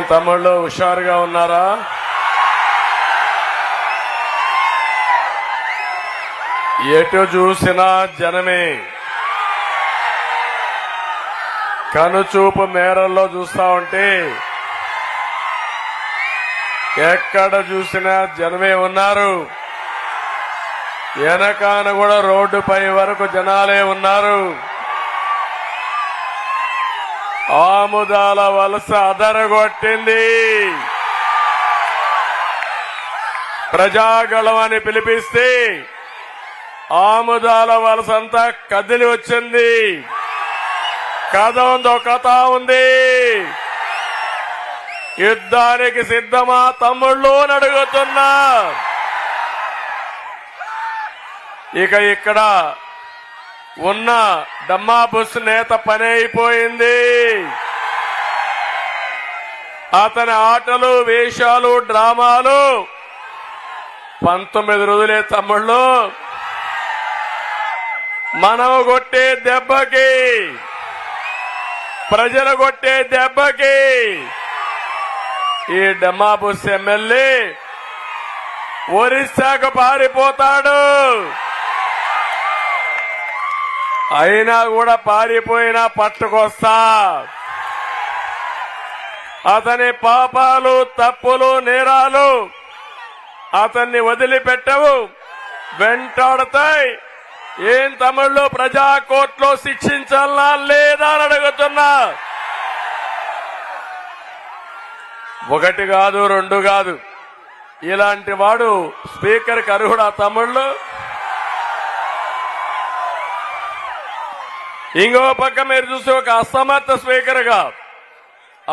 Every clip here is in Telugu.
ఏం తమ్ముళ్ళు హుషారుగా ఉన్నారా? ఎటు చూసినా జనమే. కనుచూపు మేరల్లో చూస్తా ఉంటే ఎక్కడ చూసినా జనమే ఉన్నారు. వెనకాన కూడా రోడ్డుపై వరకు జనాలే ఉన్నారు. ఆముదాల వలస అదరగొట్టింది. ప్రజాగళమని పిలిపిస్తే ఆముదాల వలసంతా కదిలి వచ్చింది. కథ ఉందో కథ ఉంది. యుద్ధానికి సిద్ధమా తమ్ముళ్ళు అని అడుగుతున్నా. ఇక ఇక్కడ ఉన్న డమ్మాబుస్ నేత పని అయిపోయింది. అతని ఆటలు వేషాలు డ్రామాలు 19 రోజులే తమ్ముళ్ళు. మనం కొట్టే దెబ్బకి, ప్రజలు కొట్టే దెబ్బకి ఈ డమ్మాబుస్ ఎమ్మెల్యే ఒరిస్సాకు పారిపోతాడు. అయినా కూడా పారిపోయినా పట్టుకొస్తా. అతని పాపాలు తప్పులు నేరాలు అతన్ని వదిలిపెట్టవు, వెంటాడతాయి. ఏం తమిళ్లో ప్రజా కోర్టులో శిక్షించాలా లేదా అని అడుగుతున్నా. ఒకటి కాదు, రెండు కాదు. ఇలాంటి వాడు స్పీకర్కి అర్హుడా తమిళ్లు? ఇంకో పక్క మీరు చూస్తే ఒక అసమర్థ స్పీకర్గా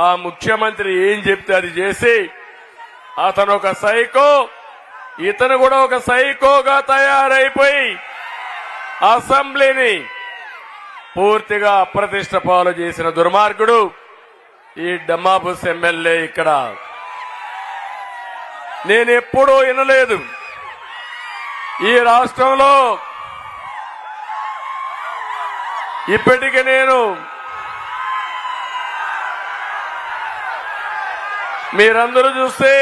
ఆ ముఖ్యమంత్రి ఏం చెప్తే అది చేసి, అతను ఒక సైకో, ఇతను కూడా ఒక సైకోగా తయారైపోయి అసెంబ్లీని పూర్తిగా అప్రతిష్ట పాలు చేసిన దుర్మార్గుడు ఈ డమ్మాబుస్ ఎమ్మెల్యే. ఇక్కడ నేనెప్పుడూ వినలేదు ఈ రాష్ట్రంలో. ఇప్పటికి నేను మీరందరూ చూస్తే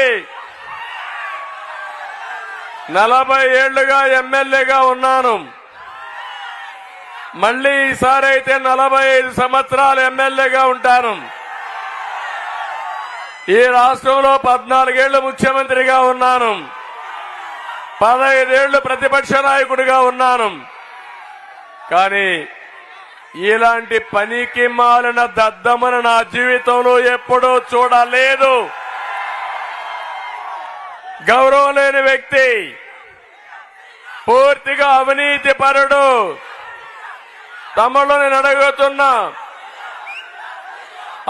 40 ఏళ్లుగా ఎమ్మెల్యేగా ఉన్నాను. మళ్లీ ఈసారి అయితే 45 సంవత్సరాలు ఎమ్మెల్యేగా ఉంటాను. ఈ రాష్ట్రంలో 14 ఏళ్లు ముఖ్యమంత్రిగా ఉన్నాను. 15 ఏళ్లు ప్రతిపక్ష నాయకుడిగా ఉన్నాను. కానీ ఇలాంటి పనికి మాలిన దద్దమను నా జీవితంలో ఎప్పుడూ చూడలేదు. గౌరవం లేని వ్యక్తి, పూర్తిగా అవినీతి పరుడు. తమలో నేను అడుగుతున్నా,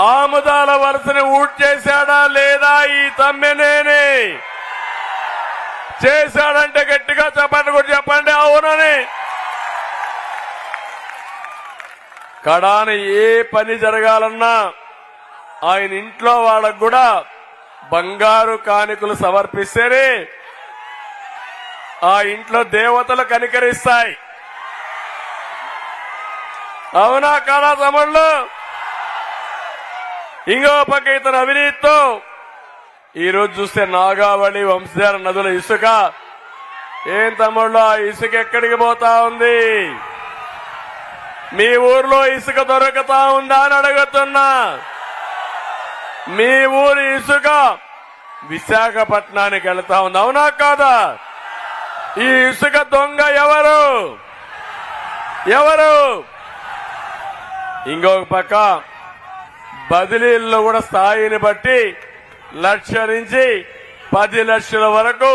ఆముదాల వలసని ఊట్ చేశాడా లేదా ఈ తమ్మినేని? చేశాడంటే గట్టిగా చెప్పండి, కూడా చెప్పండి అవునని. కడాన ఏ పని జరగాలన్నా ఆయన ఇంట్లో వాళ్ళకు కూడా బంగారు కానుకలు సమర్పిస్తేనే ఆ ఇంట్లో దేవతలు కనికరిస్తాయి. అవునా కాదా తమ్ముళ్ళు? ఇంకో పక్క ఇతను అవినీతితో ఈరోజు చూస్తే నాగావళి వంశధార నదుల ఇసుక. ఏం తమ్ముళ్ళు, ఆ ఇసుక ఎక్కడికి పోతా ఉంది? మీ ఊర్లో ఇసుక దొరుకుతా ఉందా అని అడుగుతున్నా. మీ ఊరి ఇసుక విశాఖపట్నానికి వెళ్తా ఉంది, అవునా కాదా? ఈ ఇసుక దొంగ ఎవరు? ఎవరు? ఇంకొక పక్క బదిలీల్లో కూడా స్థాయిని బట్టి 1 లక్ష నుంచి 10 లక్షల వరకు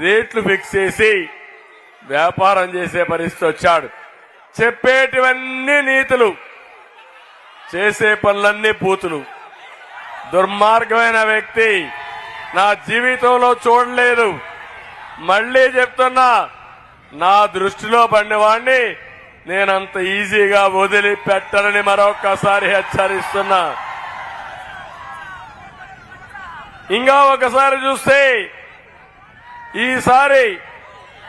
రేట్లు ఫిక్స్ చేసి వ్యాపారం చేసే పరిస్థితి వచ్చాడు. చెప్పేటివన్నీ నీతులు, చేసే పనులన్నీ బూతులు. దుర్మార్గమైన వ్యక్తి నా జీవితంలో చూడలేదు. మళ్లీ చెప్తున్నా, నా దృష్టిలో పడినవాణ్ణి నేనంత ఈజీగా వదిలిపెట్టనని మరొక్కసారి హెచ్చరిస్తున్నా. ఇంకా ఒకసారి చూస్తే ఈసారి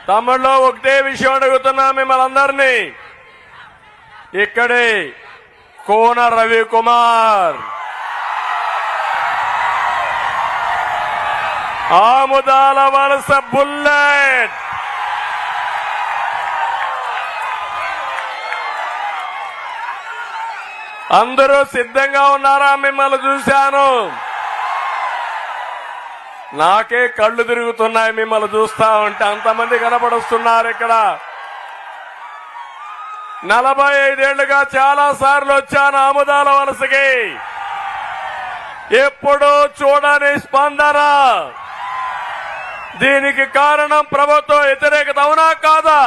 తమిళ్లో ఒకటే విషయం అడుగుతున్నా మిమ్మల్ని అందరినీ. ఇక్కడే కోన రవికుమార్ ఆముదాల వలస బుల్లెట్. అందరూ సిద్ధంగా ఉన్నారా? మిమ్మల్ని చూశాను, నాకే కళ్ళు తిరుగుతున్నాయి మిమ్మల్ని చూస్తా ఉంటే. అంతమంది కనపడుస్తున్నారు ఇక్కడ. 45 ఏళ్లుగా చాలా సార్లు వచ్చాను ఆముదాల వలసకి, ఎప్పుడూ చూడని స్పందన. దీనికి కారణం ప్రభుత్వ వ్యతిరేకత, అవునా కాదా?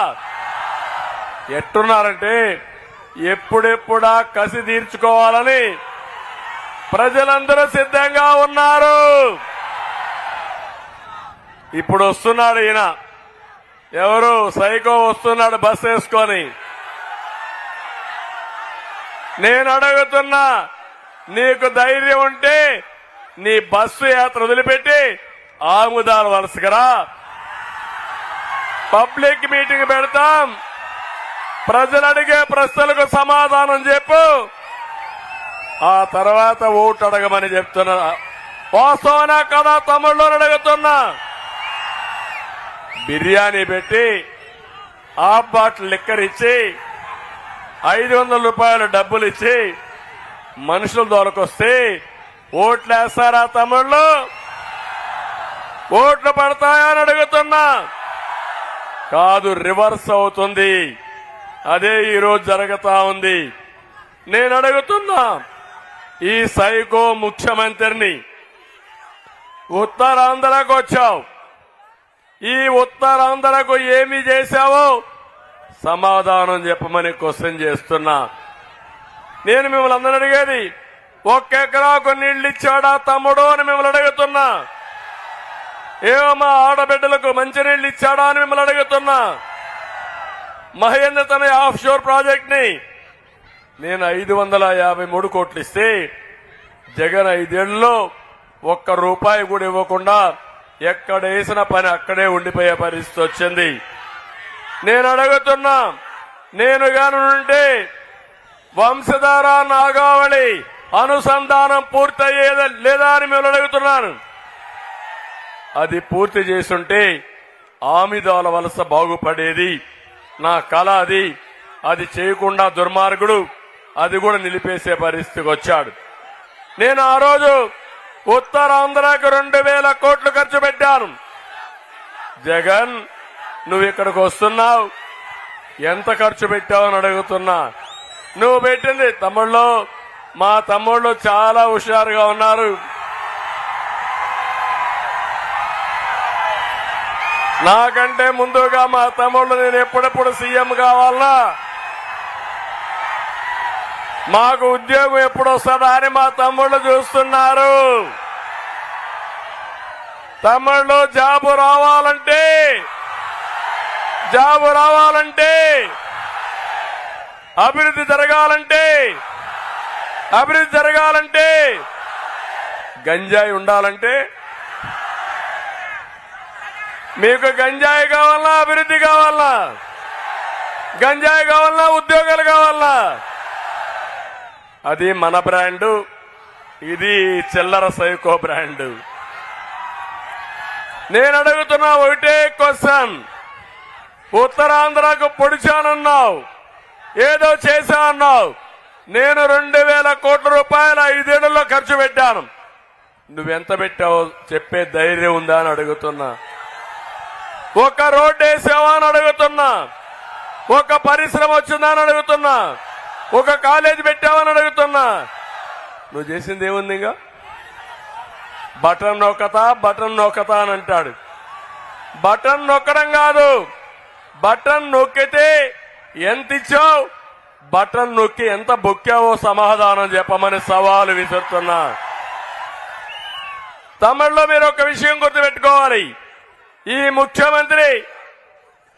ఎట్టున్నారంటే ఎప్పుడెప్పుడా కసి తీర్చుకోవాలని ప్రజలందరూ సిద్ధంగా ఉన్నారు. ఇప్పుడు వస్తున్నాడు ఈయన, ఎవరు సైకో వస్తున్నాడు బస్ వేసుకొని. నేను అడుగుతున్నా, నీకు ధైర్యం ఉంటే నీ బస్సు యాత్ర వదిలిపెట్టి ఆముదాల వలసకురా. పబ్లిక్ మీటింగ్ పెడతాం, ప్రజలు అడిగే ప్రశ్నలకు సమాధానం చెప్పు, ఆ తర్వాత ఓటు అడగమని చెప్తున్నా. వాస్తవనా కదా తమ్ముళ్ళు అడుగుతున్నా. బిర్యానీ పెట్టి హాఫ్ బాటిల్ లిక్కర్ ఇచ్చి 500 రూపాయలు డబ్బులు ఇచ్చి మనుషులు దొరకొస్తే ఓట్లేస్తారా తమ్ముళ్ళు? ఓట్లు పడతాయా అని అడుగుతున్నా. కాదు, రివర్స్ అవుతుంది. అదే ఈరోజు జరుగుతా ఉంది. నేను అడుగుతున్నా, ఈ సైకో ముఖ్యమంత్రిని ఉత్తరాంధ్రకు వచ్చావు, ఈ ఉత్తరాంధ్రకు ఏమి చేశావో సమాధానం చెప్పమని క్వశ్చన్ చేస్తున్నా. నేను మిమ్మల్ని అందరూ అడిగేది, 1 ఎకరాకు నీళ్లు ఇచ్చాడా తమ్ముడు అని మిమ్మల్ని అడుగుతున్నా. ఏమో మా ఆడబిడ్డలకు మంచినీళ్లు ఇచ్చాడా అని మిమ్మల్ని అడుగుతున్నా. మహేంద్ర తన ఆఫ్ షోర్ ప్రాజెక్ట్ ని నేను 553 కోట్లు ఇస్తే జగన్ 5 ఏళ్లలో ₹1 కూడా ఇవ్వకుండా ఎక్కడ వేసిన పని అక్కడే ఉండిపోయే పరిస్థితి వచ్చింది. నేను అడుగుతున్నా, నేను గానుంటే వంశధార నాగావళి అనుసంధానం పూర్తయ్యేదా లేదా అని మేము అడుగుతున్నాను. అది పూర్తి చేసుంటే ఆముదాల వలస బాగుపడేది. నా కళ అది. అది చేయకుండా దుర్మార్గుడు అది కూడా నిలిపేసే పరిస్థితికి వచ్చాడు. నేను ఆ రోజు ఉత్తరాంధ్రకు 2000 కోట్లు ఖర్చు పెట్టాను. జగన్, నువ్వు ఇక్కడికి వస్తున్నావు, ఎంత ఖర్చు పెట్టావని అడుగుతున్నా. నువ్వు పెట్టింది తమ్ముళ్ళు, మా తమ్ముళ్ళు చాలా హుషారుగా ఉన్నారు. నాకంటే ముందుగా మా తమ్ముళ్ళు నేను ఎప్పుడెప్పుడు సీఎం కావాలన్నా, మాకు ఉద్యోగం ఎప్పుడు వస్తుందా అని మా తమ్ముళ్ళు చూస్తున్నారు. తమ్ముళ్ళు జాబు రావాలంటే అభివృద్ధి జరగాలంటే గంజాయి ఉండాలంటే, మీకు గంజాయి కావాలన్నా అభివృద్ధి కావాలన్నా? గంజాయి కావాలన్నా ఉద్యోగాలు కావాలన్నా? అది మన బ్రాండు, ఇది చిల్లర సైకో బ్రాండు. నేను అడుగుతున్నా ఒకటే క్వశ్చన్, ఉత్తరాంధ్రకు పొడిచానన్నావు, ఏదో చేశానన్నావు. నేను 2000 కోట్ల రూపాయలు 5 ఏళ్లలో ఖర్చు పెట్టాను. నువ్వెంత పెట్టావో చెప్పే ధైర్యం ఉందా అని అడుగుతున్నా. ఒక రోడ్డు వేసావా అని అడుగుతున్నా. ఒక పరిశ్రమ వచ్చిందా అని అడుగుతున్నా. ఒక కాలేజీ పెట్టావని అడుగుతున్నా. నువ్వు చేసింది ఏముంది? ఇంకా బటన్ నొక్కతా అని అంటాడు. బటన్ నొక్కడం కాదు, బటన్ నొక్కితే ఎంత ఇచ్చావు, బటన్ నొక్కి ఎంత బొక్కావో సమాధానం చెప్పమని సవాలు విసురుతున్నా. తమిళలో మీరు ఒక విషయం గుర్తుపెట్టుకోవాలి. ఈ ముఖ్యమంత్రి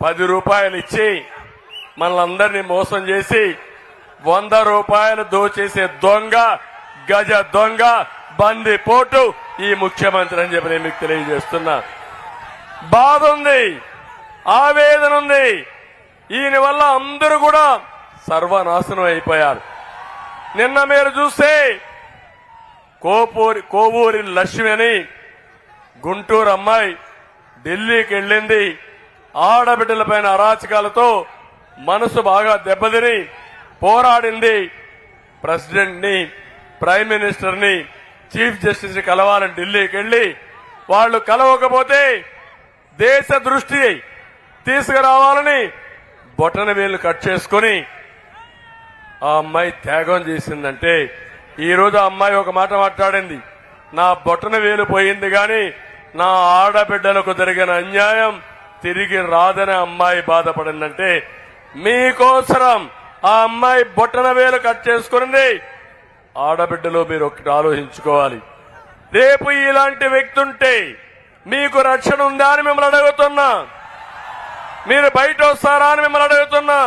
10 రూపాయలు ఇచ్చి మనలందరినీ మోసం చేసి 100 రూపాయలు దోచేసే దొంగ, గజ దొంగ, బంది పోటు ఈ ముఖ్యమంత్రి అని చెప్పి నేను మీకు తెలియజేస్తున్నా. బాధ ఉంది, ఆవేదన ఉంది. ఈయన వల్ల అందరూ కూడా సర్వనాశనం అయిపోయారు. నిన్న మీరు చూస్తే కోవూరి లక్ష్మి అని గుంటూరు అమ్మాయి ఢిల్లీకి వెళ్ళింది. ఆడబిడ్డలపైన అరాచకాలతో మనసు బాగా దెబ్బతిని పోరాడింది. ప్రెసిడెంట్ ని, ప్రైమ్ మినిస్టర్ ని, చీఫ్ జస్టిస్ ని కలవాలని ఢిల్లీకి వెళ్లి వాళ్ళు కలవకపోతే దేశ దృష్టి తీసుకురావాలని బొటన వేలు కట్ చేసుకుని ఆ అమ్మాయి త్యాగం చేసిందంటే ఈరోజు ఆ అమ్మాయి ఒక మాట మాట్లాడింది, నా బొటన వేలు పోయింది గాని నా ఆడబిడ్డలకు జరిగిన అన్యాయం తిరిగి రాదని అమ్మాయి బాధపడిందంటే మీకోసరం ఆ అమ్మాయి బొట్టన వేలు కట్ చేసుకుని ఆడబిడ్డలు మీరు ఒకటి ఆలోచించుకోవాలి. రేపు ఇలాంటి వ్యక్తి ఉంటే మీకు రక్షణ ఉందా అని మిమ్మల్ని అడుగుతున్నా. మీరు బయట వస్తారా అని మిమ్మల్ని అడుగుతున్నా.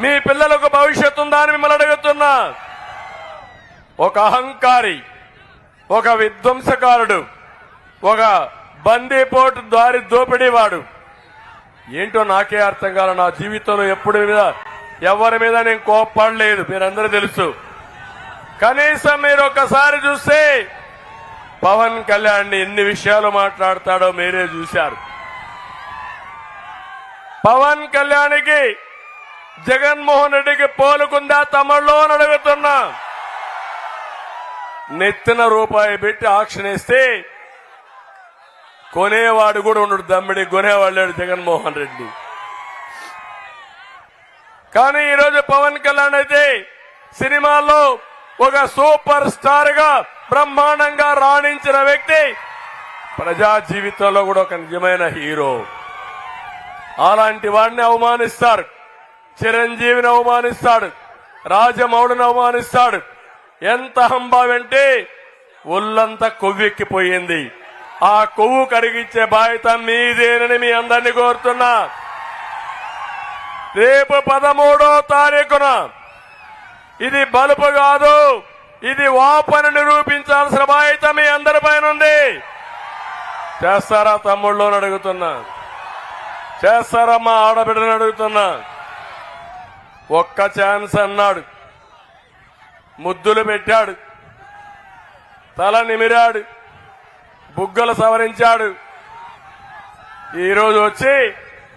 మీ పిల్లలకు భవిష్యత్తు ఉందా అని మిమ్మల్ని అడుగుతున్నా. ఒక అహంకారి, ఒక విధ్వంసకారుడు, ఒక బందీపోటు దారి దోపిడీవాడు ఏంటో నాకే అర్థం కాల. నా జీవితంలో ఎప్పుడు ఎవరి మీద నేను కోప్పడలేదు, మీరందరూ తెలుసు. కనీసం మీరు ఒక్కసారి చూస్తే పవన్ కళ్యాణ్ ఎన్ని విషయాలు మాట్లాడతాడో మీరే చూశారు. పవన్ కళ్యాణ్కి జగన్మోహన్ రెడ్డికి పోలుకుందా తమిళలో అని అడుగుతున్నా. నెత్తిన రూపాయి పెట్టి ఆక్షన్ వేస్తే కొనేవాడు కూడా ఉండడు, దమ్మిడి కొనేవాడు లేడు జగన్మోహన్ రెడ్డి. కానీ ఈరోజు పవన్ కళ్యాణ్ అయితే సినిమాల్లో ఒక సూపర్ స్టార్ గా బ్రహ్మాండంగా రాణించిన వ్యక్తి, ప్రజా జీవితంలో కూడా ఒక నిజమైన హీరో. అలాంటి వాడిని అవమానిస్తారు. చిరంజీవిని అవమానిస్తాడు, రాజమౌళిని అవమానిస్తాడు. ఎంత హంబావంటే ఒళ్ళంతా కొవ్వెక్కిపోయింది. ఆ కొవ్వు కరిగించే బాధ్యత మీదేనని మీ అందరినీ కోరుతున్నా. రేపు 13వ తారీఖున ఇది బలుపు కాదు, ఇది వాపని నిరూపించాల్సిన బాధ్యత మీ అందరిపైన ఉంది. చేస్తారా తమ్ముళ్ళు అని అడుగుతున్నా, చేస్తారా మా ఆడబిడ్డని అడుగుతున్నా. ఒక్క ఛాన్స్ అన్నాడు, ముద్దులు పెట్టాడు, తల నిమిరాడు, బుగ్గలు సవరించాడు. ఈరోజు వచ్చి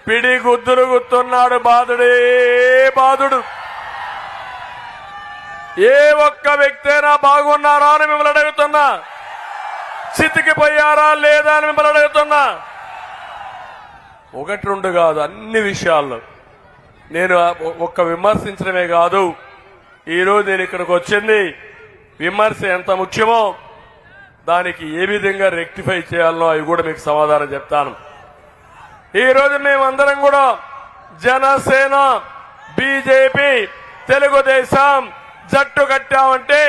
పిడి గుద్దులు గుర్తున్నాడు. బాధుడే బాధుడు. ఏ ఒక్క వ్యక్తి అయినా బాగున్నారా అని మిమ్మల్ని అడుగుతున్నా. చితికిపోయారా లేదా అని మిమ్మల్ని అడుగుతున్నా. ఒకటి రెండు కాదు, అన్ని విషయాల్లో నేను ఒక్క విమర్శించడమే కాదు. ఈరోజు నేను ఇక్కడికి వచ్చింది విమర్శ ఎంత ముఖ్యమో దానికి ఏ విధంగా రెక్టిఫై చేయాలనో అవి కూడా మీకు సమాధానం చెప్తాను. ఈరోజు మేమందరం కూడా జనసేన, బీజేపీ, తెలుగుదేశం జట్టు కట్టామంటే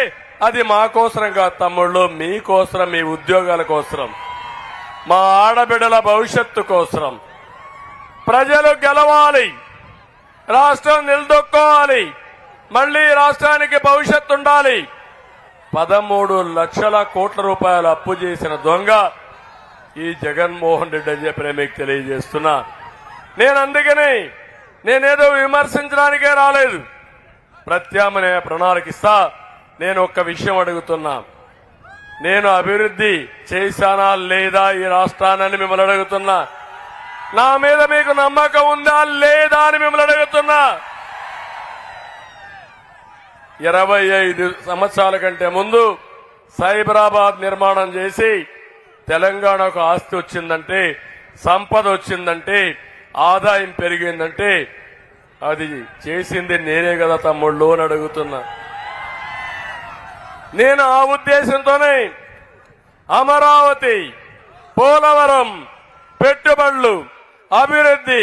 అది మా కోసరం కాదు తమ్ముళ్ళు, మీకోసరం, మీ ఉద్యోగాల కోసరం, మా ఆడబిడ్డల భవిష్యత్తు కోసరం. ప్రజలు గెలవాలి, రాష్ట్రం నిలదొక్కోవాలి, మళ్లీ రాష్ట్రానికి భవిష్యత్తు ఉండాలి. 13 లక్షల కోట్ల రూపాయలు అప్పు చేసిన దొంగ ఈ జగన్మోహన్ రెడ్డి అని చెప్పి మీకు తెలియజేస్తున్నా. నేను అందుకని నేనేదో విమర్శించడానికే రాలేదు, ప్రత్యామ్నాయ ప్రణాళిక ఇస్తా. నేను ఒక్క విషయం అడుగుతున్నా, నేను అభివృద్ధి చేశానా లేదా ఈ రాష్ట్రాన్ని మిమ్మల్ని అడుగుతున్నా. నా మీద మీకు నమ్మకం ఉందా లేదా అని మిమ్మల్ని అడుగుతున్నా. 25 సంవత్సరాల కంటే ముందు సైబరాబాద్ నిర్మాణం చేసి తెలంగాణకు ఆస్తి వచ్చిందంటే, సంపద వచ్చిందంటే, ఆదాయం పెరిగిందంటే అది చేసింది నేనే కదా తమ్ముళ్ళు అని అడుగుతున్నా. నేను ఆ ఉద్దేశంతోనే అమరావతి, పోలవరం పెట్టుబడులు, అభివృద్ధి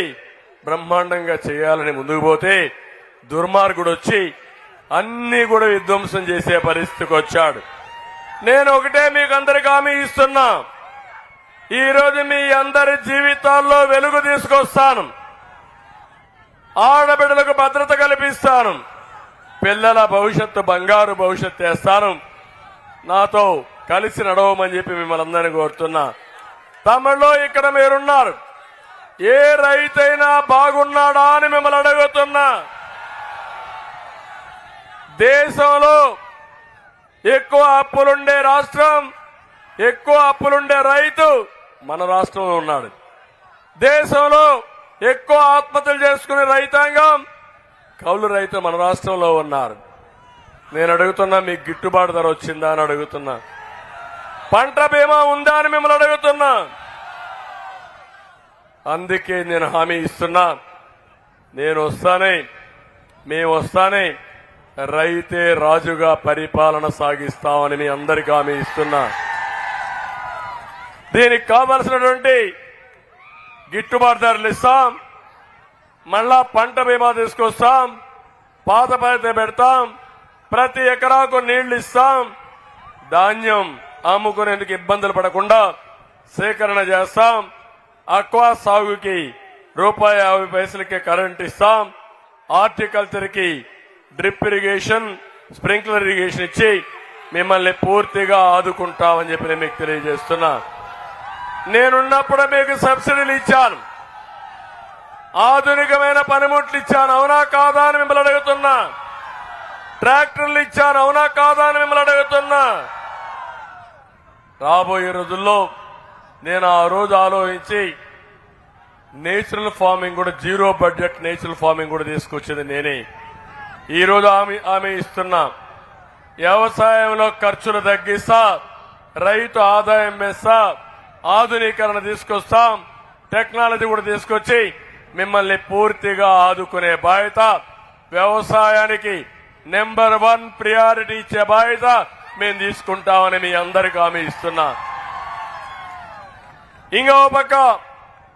బ్రహ్మాండంగా చేయాలని ముందుకు పోతే దుర్మార్గుడు వచ్చి అన్ని కూడా విధ్వంసం చేసే పరిస్థితికి వచ్చాడు. నేను ఒకటే మీకు అందరికి హామీ ఇస్తున్నా, ఈరోజు మీ అందరి జీవితాల్లో వెలుగు తీసుకొస్తాను, ఆడబిడ్డలకు భద్రత కల్పిస్తాను, పిల్లల భవిష్యత్తు బంగారు భవిష్యత్తు చేస్తాను. నాతో కలిసి నడవమని చెప్పి మిమ్మల్ని అందరినీ కోరుతున్నా. తమిళలో ఇక్కడ మీరున్నారు, ఏ రైతైనా బాగున్నాడా అని మిమ్మల్ని అడుగుతున్నా. దేశంలో ఎక్కువ అప్పులుండే రాష్ట్రం ఎక్కువ అప్పులుండే రైతు మన రాష్ట్రంలో ఉన్నాడు. దేశంలో ఎక్కువ ఆత్మహత్యలు చేసుకునే రైతాంగం కౌలు రైతు మన రాష్ట్రంలో ఉన్నారు. నేను అడుగుతున్నా, మీకు గిట్టుబాటు ధర వచ్చిందా అని అడుగుతున్నా. పంట బీమా ఉందా అని మిమ్మల్ని అడుగుతున్నా. అందుకే నేను హామీ ఇస్తున్నా, మేము వస్తానే రైతే రాజుగా పరిపాలన సాగిస్తామని మీ అందరికీ హామీ ఇస్తున్నా. దీనికి కావలసినటువంటి గిట్టుబాటు ధరలు ఇస్తాం, మళ్ళా పంట బీమా తీసుకొస్తాం, పాత పైతే పెడతాం, ప్రతి ఎకరాకు నీళ్లు ఇస్తాం, ధాన్యం అమ్ముకునేందుకు ఇబ్బందులు పడకుండా సేకరణ చేస్తాం, అక్వా సాగుకి ₹50 కరెంట్ ఇస్తాం, హార్టికల్చర్ కి డ్రిప్ ఇరిగేషన్, స్ప్రింక్లర్ ఇరిగేషన్ ఇచ్చి మిమ్మల్ని పూర్తిగా ఆదుకుంటామని చెప్పి నేను మీకు తెలియజేస్తున్నా. నేనున్నప్పుడు మీకు సబ్సిడీలు ఇచ్చాను, ఆధునికమైన పనిముట్లు ఇచ్చాను, అవునా కాదా అని మిమ్మల్ని అడుగుతున్నా. ట్రాక్టర్లు ఇచ్చాను, అవునా కాదా అని మిమ్మల్ని అడుగుతున్నా. రాబోయే రోజుల్లో నేను ఆ రోజు ఆలోచించి నేచురల్ ఫార్మింగ్ కూడా, జీరో బడ్జెట్ నేచురల్ ఫార్మింగ్ కూడా తీసుకొచ్చింది నేనే. ఈ రోజు ఆమె ఇస్తున్నా. వ్యవసాయంలో ఖర్చులు తగ్గిస్తా, రైతు ఆదాయం పెంచుతా, ఆధునీకరణ తీసుకొస్తాం, టెక్నాలజీ కూడా తీసుకొచ్చి మిమ్మల్ని పూర్తిగా ఆదుకునే బాధ్యత, వ్యవసాయానికి నెంబర్ 1 ప్రియారిటీ ఇచ్చే బాధ్యత మేము తీసుకుంటామని మీ అందరికీ హామీ ఇస్తున్నా. ఇంకో పక్క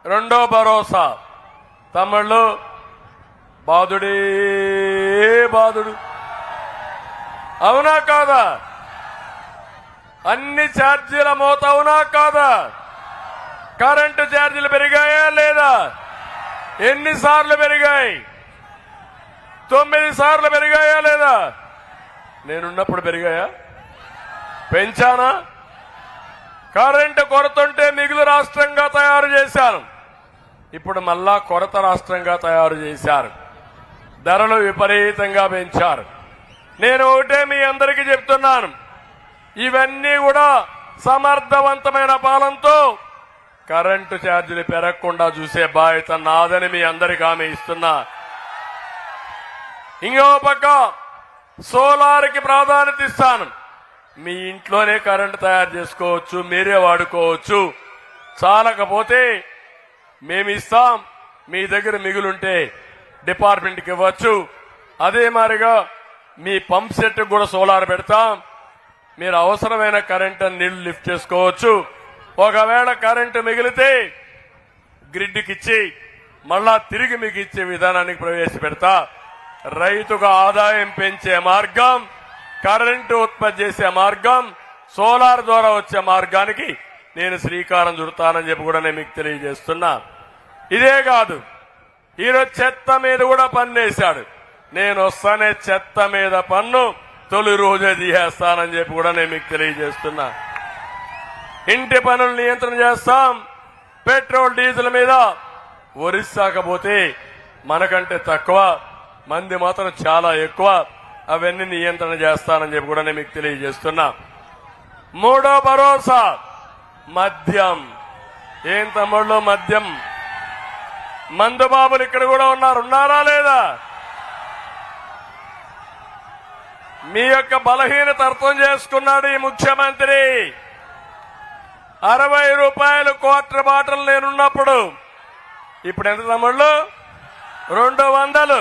రెండో భరోసా, తమిళ్లు బాధుడే బాధుడు, అవునా కాదా? అన్ని ఛార్జీల మోత, అవునా కాదా? కరెంటు ఛార్జీలు పెరిగాయా లేదా? ఎన్నిసార్లు పెరిగాయి? 9 సార్లు పెరిగాయా లేదా? నేనున్నప్పుడు పెరిగాయా? పెంచానా? కరెంటు కొరతుంటే మిగులు రాష్ట్రంగా తయారు చేశాను, ఇప్పుడు మళ్ళా కొరత రాష్ట్రంగా తయారు చేశారు. ధరలు విపరీతంగా పెంచారు. నేను ఒకటే మీ అందరికీ చెప్తున్నాను, ఇవన్నీ కూడా సమర్థవంతమైన పాలనతో కరెంటు ఛార్జీలు పెరగకుండా చూసే బాధ్యత నాదని మీ అందరికీ హామీ ఇస్తున్నా. ఇంకో పక్క సోలార్కి ప్రాధాన్యత ఇస్తాను. మీ ఇంట్లోనే కరెంటు తయారు చేసుకోవచ్చు, మీరే వాడుకోవచ్చు. చాలకపోతే మేము ఇస్తాం, మీ దగ్గర మిగులుంటే డిపార్ట్మెంట్కి ఇవ్వచ్చు. అదే మాదిరిగా మీ పంప్ సెట్ కూడా సోలార్ పెడతాం, మీరు అవసరమైన కరెంటు నీళ్లు లిఫ్ట్ చేసుకోవచ్చు. ఒకవేళ కరెంటు మిగిలితే గ్రిడ్కి ఇచ్చి మళ్ళా తిరిగి మీకు ఇచ్చే విధానానికి ప్రవేశపెడతా. రైతుగా ఆదాయం పెంచే మార్గం, కరెంటు ఉత్పత్తి చేసే మార్గం, సోలార్ ద్వారా వచ్చే మార్గానికి నేను శ్రీకారం చుడతానని చెప్పి కూడా నేను మీకు తెలియజేస్తున్నా. ఇదే కాదు, ఈరోజు చెత్త మీద కూడా పన్నేశాడు. నేను వస్తానే చెత్త మీద పన్ను తొలి రోజే తీసేస్తానని చెప్పి కూడా నేను మీకు తెలియజేస్తున్నా. ఇంటి పనులు నియంత్రణ చేస్తాం. పెట్రోల్ డీజిల్ మీద ఒరిస్సాకపోతే మనకంటే తక్కువ మంది మాత్రం చాలా ఎక్కువ, అవన్నీ నియంత్రణ చేస్తానని చెప్పి కూడా నేను మీకు తెలియజేస్తున్నా. మూడో భరోసా మద్యం. ఏం తమ్ముళ్ళు మద్యం? మందుబాబులు ఇక్కడ కూడా ఉన్నారా లేదా? మీ యొక్క బలహీనత అర్థం చేసుకున్నాడు ఈ ముఖ్యమంత్రి. ₹60 క్వార్టర్ బాటిల్ నేనున్నప్పుడు ఇప్పుడు ఎంత తమ్ముళ్ళు? 200.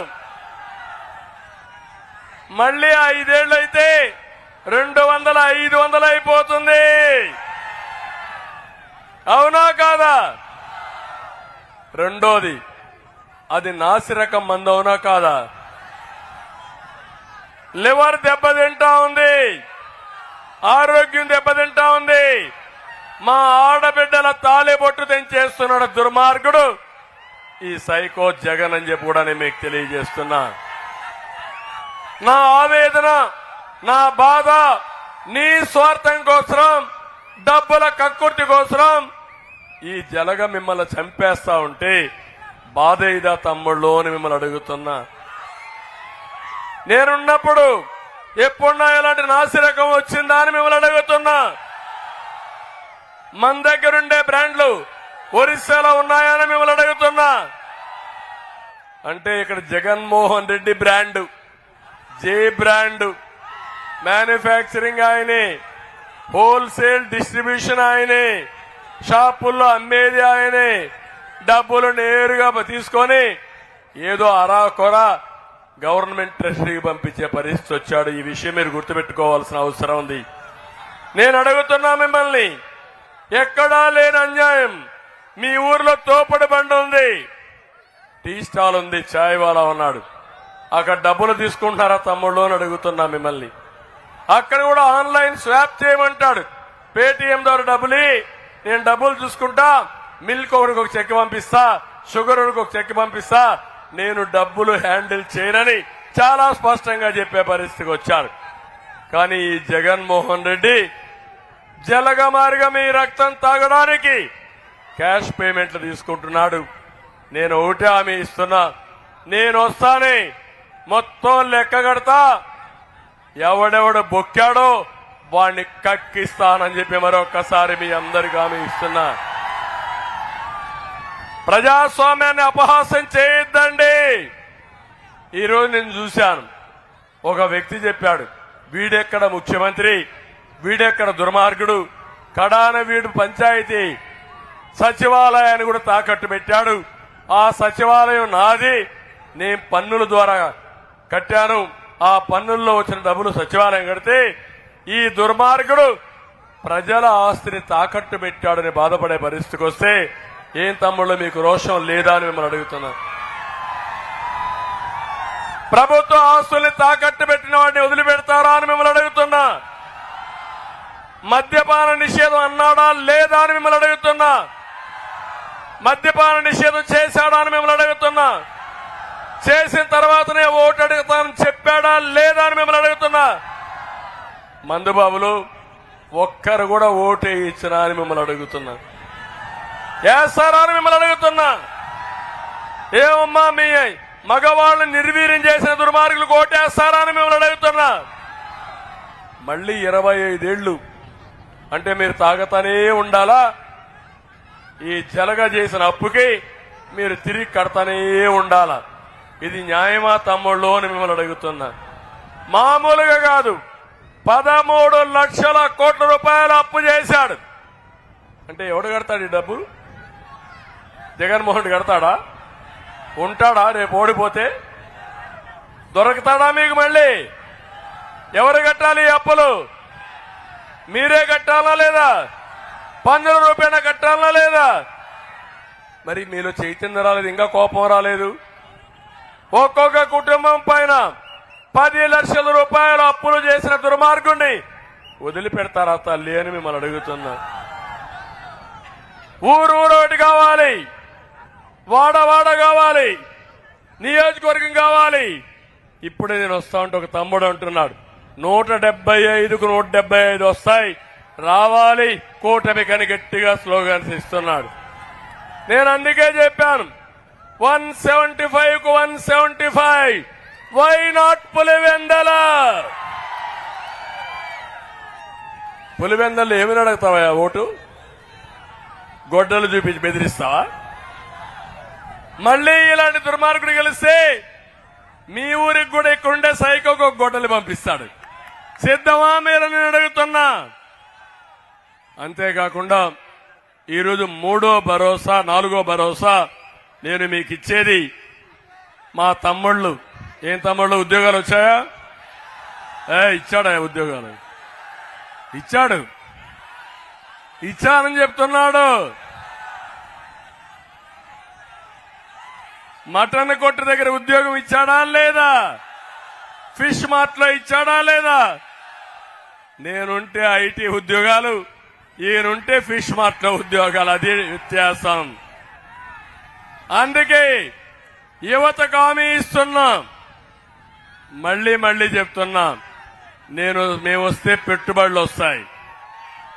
మళ్ళీ 5 ఏళ్ళు అయితే 200, 500 అయిపోతుంది. అవునా కాదా? రెండోది, అది నాసిరకం మందు, అవునా కాదా? లివర్ దెబ్బతింటా ఉంది, ఆరోగ్యం దెబ్బతింటా ఉంది. మా ఆడబిడ్డల తాళిబొట్టు తెంచేస్తున్నాడు దుర్మార్గుడు ఈ సైకో జగన్ అని చెప్పి కూడా నేను మీకు తెలియజేస్తున్నా. నా ఆవేదన, నా బాధ నీ స్వార్థం కోసం, డబ్బుల కక్కుర్తి కోసం ఈ జలగ మిమ్మల్ని చంపేస్తా ఉంటే బాధ ఇదా తమ్ముళ్ళు అని మిమ్మల్ని అడుగుతున్నా. నేనున్నప్పుడు ఎప్పుడున్నా ఇలాంటి నాసిరకం వచ్చిందా అని మిమ్మల్ని అడుగుతున్నా. మన దగ్గరుండే బ్రాండ్లు ఒరిస్సాలో ఉన్నాయని మిమ్మల్ని అడుగుతున్నా. అంటే ఇక్కడ జగన్మోహన్ రెడ్డి బ్రాండ్, జే బ్రాండ్, మ్యానుఫ్యాక్చరింగ్ ఆయనే, హోల్సేల్ డిస్ట్రిబ్యూషన్ ఆయనే, షాపుల్లో అమ్మేది ఆయనే, డబ్బులు నేరుగా తీసుకొని ఏదో అరాకొర గవర్నమెంట్ ట్రెషరీకి పంపించే పరిస్థితి వచ్చాడు. ఈ విషయం మీరు గుర్తుపెట్టుకోవాల్సిన అవసరం ఉంది. నేను అడుగుతున్నా మిమ్మల్ని, ఎక్కడా లేని అన్యాయం. మీ ఊర్లో తోపుడు బండి ఉంది, టీ స్టాల్ ఉంది, చాయ్ వాలా ఉన్నాడు, అక్కడ డబ్బులు తీసుకుంటున్నారా తమ్ముళ్ళు అని అడుగుతున్నా మిమ్మల్ని. అక్కడ కూడా ఆన్లైన్ స్వాప్ చేయమంటాడు, పేటీఎం ద్వారా డబ్బులు, నేను డబ్బులు చూసుకుంటా, మిల్క్ ఒకరికి ఒక చెక్ పంపిస్తా, షుగర్ ఒకరికి ఒక చెక్ పంపిస్తా, నేను డబ్బులు హ్యాండిల్ చేయనని చాలా స్పష్టంగా చెప్పే పరిస్థితికి వచ్చారు. కానీ ఈ జగన్మోహన్ రెడ్డి జలగమారిగా మీ రక్తం తాగడానికి క్యాష్ పేమెంట్లు తీసుకుంటున్నాడు. నేను ఒకటే హామీ ఇస్తున్నా, నేను వస్తానే మొత్తం లెక్క కడతా, ఎవడెవడు బొక్కాడో వాడిని కక్కిస్తానని చెప్పి మరొక్కసారి మీ అందరికీ హామీ ఇస్తున్నా. ప్రజాస్వామ్యాన్ని అపహాస్యం చేయొద్దండి. ఈరోజు నేను చూశాను, ఒక వ్యక్తి చెప్పాడు, వీడెక్కడ ముఖ్యమంత్రి, వీడెక్కడ దుర్మార్గుడు, కడాన వీడు పంచాయతీ సచివాలయాన్ని కూడా తాకట్టు పెట్టాడు. ఆ సచివాలయం నాది, నేను పన్నుల ద్వారా కట్టాను, ఆ పన్నుల్లో వచ్చిన డబ్బులు సచివాలయం కడితే ఈ దుర్మార్గుడు ప్రజల ఆస్తిని తాకట్టు పెట్టాడని బాధపడే పరిస్థితికి వస్తే ఏం తమ్ముళ్ళు మీకు రోషం లేదా అని మిమ్మల్ని అడుగుతున్నా. ప్రభుత్వ ఆస్తుల్ని తాకట్టు పెట్టిన వాడిని వదిలిపెడతారా అని మిమ్మల్ని అడుగుతున్నా. మద్యపాన నిషేధం అన్నాడా లేదా అని మిమ్మల్ని అడుగుతున్నా. మద్యపాన నిషేధం చేశాడా అని మిమ్మల్ని అడుగుతున్నా. చేసిన తర్వాతనే ఓటు అడుగుతానని చెప్పాడా లేదా అని మిమ్మల్ని అడుగుతున్నా. మందుబాబులు ఒక్కరు కూడా ఓటు ఇచ్చినా అని మిమ్మల్ని అడుగుతున్నా. వేస్తారా అని మిమ్మల్ని అడుగుతున్నా. ఏమమ్మా మీ మగవాళ్ళని నిర్వీర్యం చేసిన దుర్మార్గులకు ఓటేస్తారా అని మిమ్మల్ని అడుగుతున్నా. మళ్ళీ 25 ఏళ్లు అంటే మీరు తాగతానే ఉండాలా? ఈ జలగ చేసిన అప్పుకి మీరు తిరిగి కడతానే ఉండాలా? ఇది న్యాయమా తమ్ముళ్ళు అని మిమ్మల్ని అడుగుతున్నా. మామూలుగా కాదు, 13 లక్షల కోట్ల రూపాయలు అప్పు చేశాడు. అంటే ఎవడు కడతాడు ఈ డబ్బు? జగన్మోహన్ రెడ్డి కడతాడా? ఉంటాడా? రేపు ఓడిపోతే దొరుకుతాడా మీకు? మళ్ళీ ఎవరు కట్టాలి ఈ అప్పులు? మీరే కట్టాలా లేదా? పన్నుల రూపాయన కట్టాలా లేదా? మరి మీలో చైతన్యం రాలేదు, ఇంకా కోపం రాలేదు. ఒక్కొక్క కుటుంబం పైన 10 లక్షల రూపాయలు అప్పులు చేసిన దుర్మార్గుణ్ణి వదిలిపెడతారా తల్లి అని మిమ్మల్ని అడుగుతున్నా. ఊరూరోటి కావాలి, వాడవాడ కావాలి, నియోజకవర్గం కావాలి. ఇప్పుడే నేను వస్తా ఉంటే ఒక తమ్ముడు అంటున్నాడు 175కు 175 వస్తాయి, రావాలి కూటమికని గట్టిగా స్లోగన్స్ ఇస్తున్నాడు. నేను అందుకే చెప్పాను 175కు 175. Why not Pulivendula? పులివెందలు ఏమని అడుగుతావా ఓటు? గొడ్డలు చూపించి బెదిరిస్తావా? మళ్ళీ ఇలాంటి దుర్మార్గుడు గెలిస్తే మీ ఊరికి కూడా ఇక్కడుండే సైకోకు ఒక గొడ్డలు పంపిస్తాడు. సిద్ధమా మీరు నేను అడుగుతున్నా. అంతేకాకుండా ఈరోజు 3వ భరోసా 4వ భరోసా నేను మీకు ఇచ్చేది మా తమ్ముళ్ళు. ఏం తమ్ముళ్ళు ఉద్యోగాలు వచ్చాయా? ఇచ్చాడా? ఉద్యోగాలు ఇచ్చాడు, ఇచ్చానని చెప్తున్నాడు. మటన్ కొట్టు దగ్గర ఉద్యోగం ఇచ్చాడా లేదా? ఫిష్ మార్ట్ లో ఇచ్చాడా లేదా? నేనుంటే ఐటీ ఉద్యోగాలు, ఈయనుంటే ఫిష్ మార్ట్ లో ఉద్యోగాలు, అది వ్యత్యాసం. అందుకే యువతకు హామీ ఇస్తున్నాం, మళ్ళీ చెప్తున్నాం. మేము వస్తే పెట్టుబడులు వస్తాయి,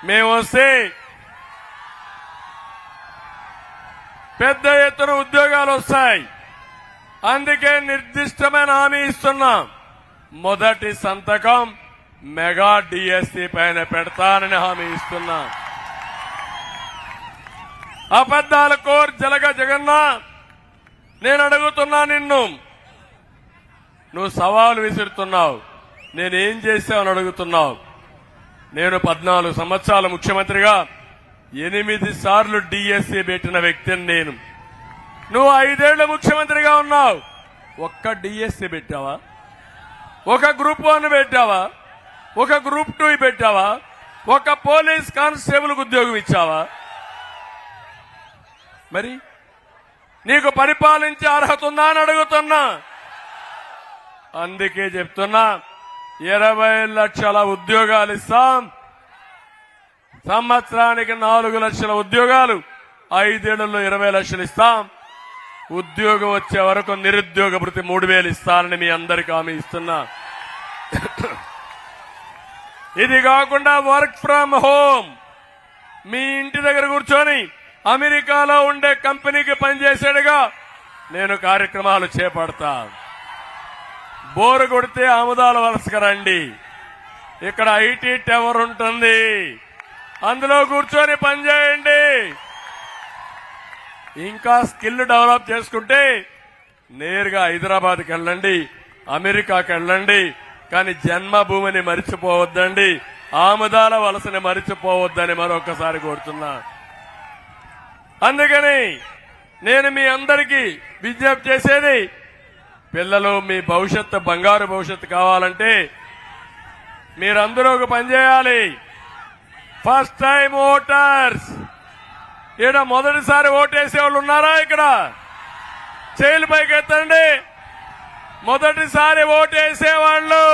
మేము వస్తే పెద్ద ఎత్తున ఉద్యోగాలు వస్తాయి. అందుకే నిర్దిష్టమైన హామీ ఇస్తున్నాం. మొదటి సంతకం మెగా డిఎస్సీ పైన పెడతానని హామీ ఇస్తున్నాం. అబద్దాల కోర్ జలగ జగన్న, నేను అడుగుతున్నా నిన్ను, నువ్వు సవాలు విసురుతున్నావు, నేనేం చేశావని అడుగుతున్నావు. నేను 14 సంవత్సరాల ముఖ్యమంత్రిగా 8 సార్లు డిఎస్సీ పెట్టిన వ్యక్తిని నేను. నువ్వు 5 ఏళ్ల ముఖ్యమంత్రిగా ఉన్నావు, ఒక్క డిఎస్సీ పెట్టావా? ఒక గ్రూప్ 1 పెట్టావా? ఒక గ్రూప్ 2 పెట్టావా? ఒక పోలీస్ కానిస్టేబుల్ ఉద్యోగం ఇచ్చావా? మరి నీకు పరిపాలించే అర్హత ఉందా అని అడుగుతున్నా. అందుకే చెప్తున్నా, 20 లక్షల ఉద్యోగాలు ఇస్తాం, సంవత్సరానికి 4 లక్షల ఉద్యోగాలు, 5 ఏళ్లలో 20 లక్షలు ఇస్తాం. ఉద్యోగం వచ్చే వరకు నిరుద్యోగ భృతి 3000 ఇస్తానని మీ అందరికీ హామీ ఇస్తున్నా. ఇది కాకుండా వర్క్ ఫ్రం హోమ్, మీ ఇంటి దగ్గర కూర్చొని అమెరికాలో ఉండే కంపెనీకి పనిచేసాడుగా నేను కార్యక్రమాలు చేపడతా. బోరు కొడితే ఆముదాల వలసకు రండి, ఇక్కడ ఐటీ టవర్ ఉంటుంది, అందులో కూర్చొని పనిచేయండి. ఇంకా స్కిల్ డెవలప్ చేసుకుంటే నేరుగా హైదరాబాద్కి వెళ్ళండి, అమెరికాకి వెళ్ళండి. కానీ జన్మభూమిని మరిచిపోవద్దండి, ఆముదాల వలసని మరిచిపోవద్దని మరొకసారి కోరుతున్నా. అందుకని నేను మీ అందరికీ విజ్ఞప్తి చేసేది, పిల్లలు మీ భవిష్యత్తు బంగారు భవిష్యత్తు కావాలంటే మీరందరూ ఒక పని చేయాలి. ఫస్ట్ టైం ఓటర్స్, ఈడ మొదటిసారి ఓటేసే వాళ్ళు ఉన్నారా? ఇక్కడ చేతులు పైకి ఎత్తండి. మొదటిసారి ఓటేసేవాళ్ళు,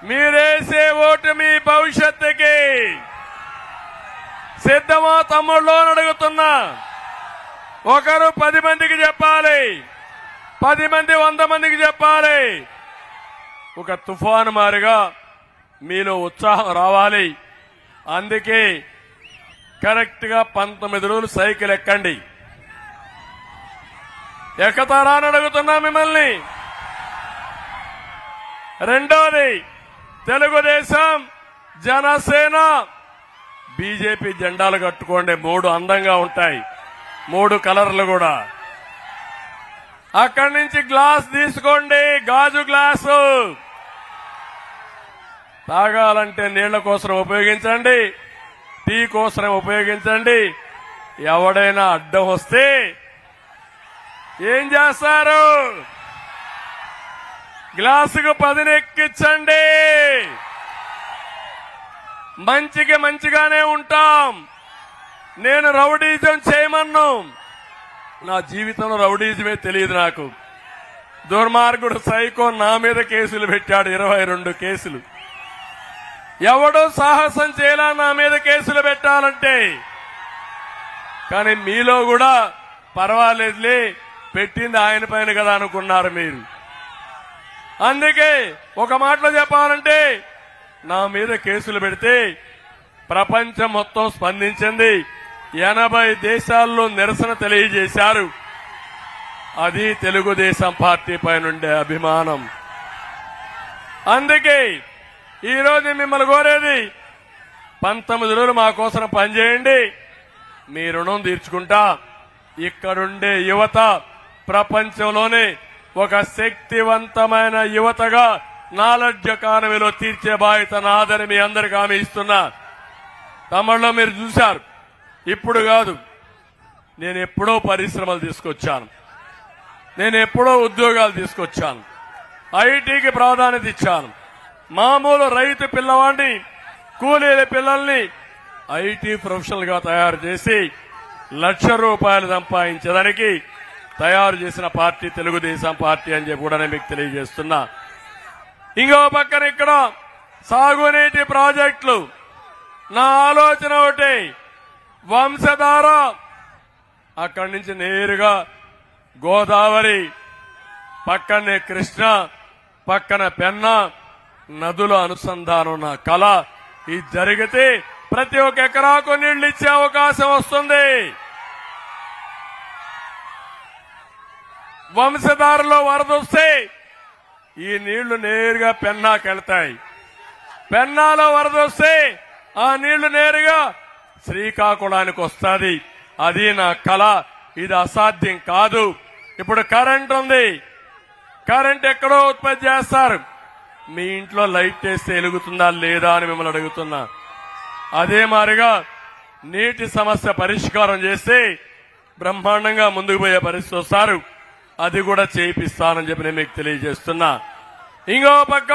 మీరేసే ఓటు మీ భవిష్యత్తుకి సిద్ధమా తమ్ముళ్ళు అని అడుగుతున్నా. ఒకరు 10 మందికి చెప్పాలి, 10 మంది 100 మందికి చెప్పాలి. ఒక తుఫాను మారిగా మీలో ఉత్సాహం రావాలి. అందుకే కరెక్ట్ గా 19 రోజులు సైకిల్ ఎక్కండి. ఎక్కుతారా అని అడుగుతున్నా మిమ్మల్ని. రెండోది, తెలుగుదేశం, జనసేన, బీజేపీ జెండాలు కట్టుకోండి. 3 అందంగా ఉంటాయి, 3 కలర్లు కూడా. అక్కడి నుంచి గ్లాస్ తీసుకోండి, గాజు గ్లాసు. తాగాలంటే నీళ్ల కోసం ఉపయోగించండి, టీ కోసం ఉపయోగించండి. ఎవడైనా అడ్డం వస్తే ఏం చేస్తారు? గ్లాసుకు 10 ఎక్కించండి. మంచికి మంచిగానే ఉంటాం. నేను రౌడీజం చేయమన్ను, నా జీవితంలో రౌడీజమే తెలియదు నాకు. దుర్మార్గుడు సైకో నా మీద కేసులు పెట్టాడు, 22 కేసులు. ఎవడో సాహసం చేయాలా నా మీద కేసులు పెట్టాలంటే. కానీ మీలో కూడా పర్వాలేదులే, పెట్టింది ఆయన పైన కదా అనుకున్నారు మీరు. అందుకే ఒక మాటలో చెప్పాలంటే, నా మీద కేసులు పెడితే ప్రపంచం మొత్తం స్పందించింది. 80 దేశాల్లో నిరసన తెలియజేశారు. అది తెలుగుదేశం పార్టీ పైనుండే అభిమానం. అందుకే ఈరోజు మిమ్మల్ని కోరేది, 19 రోజులు మా కోసం పనిచేయండి, మీ రుణం తీర్చుకుంటా. ఇక్కడుండే యువత ప్రపంచంలోనే ఒక శక్తివంతమైన యువతగా నాలెడ్జ్ ఎకానమీలో తీర్చే బాధ్యత నాదని మీ అందరికీ హామీ ఇస్తున్నా. తమిళలో మీరు చూశారు, ఇప్పుడు కాదు, నేను ఎప్పుడో పరిశ్రమలు తీసుకొచ్చాను, నేను ఎప్పుడో ఉద్యోగాలు తీసుకొచ్చాను, ఐటీకి ప్రాధాన్యత ఇచ్చాను. మామూలు రైతు పిల్లవాడిని, కూలీల పిల్లల్ని ఐటీ ప్రొఫెషనల్ గా తయారు చేసి ₹1,00,000 సంపాదించడానికి తయారు చేసిన పార్టీ తెలుగుదేశం పార్టీ అని చెప్పి కూడా మీకు తెలియజేస్తున్నా. ఇంకో పక్కన ఇక్కడ సాగునీటి ప్రాజెక్టులు. నా ఆలోచన ఒకటి, వంశధార అక్కడి నుంచి నేరుగా గోదావరి, పక్కనే కృష్ణ, పక్కన పెన్నా నదుల అనుసంధానం నా కళ. ఇది జరిగితే ప్రతి ఒక్క ఎకరాకు నీళ్లు ఇచ్చే అవకాశం వస్తుంది. వంశధారలో వరదొస్తే ఈ నీళ్లు నేరుగా పెన్నాకి వెళ్తాయి. పెన్నాలో వరదొస్తే ఆ నీళ్లు నేరుగా శ్రీకాకుళానికి వస్తుంది. అది నా కళ. ఇది అసాధ్యం కాదు. ఇప్పుడు కరెంట్ ఉంది. కరెంట్ ఎక్కడో ఉత్పత్తి చేస్తారు. మీ ఇంట్లో లైట్ వేస్తే వెలుగుతుందా లేదా అని మిమ్మల్ని అడుగుతున్నా. అదే మాదిరిగా నీటి సమస్య పరిష్కారం చేస్తే బ్రహ్మాండంగా ముందుకు పోయే పరిస్థితి వస్తారు. అది కూడా చేయిస్తానని చెప్పి నేను మీకు తెలియజేస్తున్నా. ఇంకో పక్క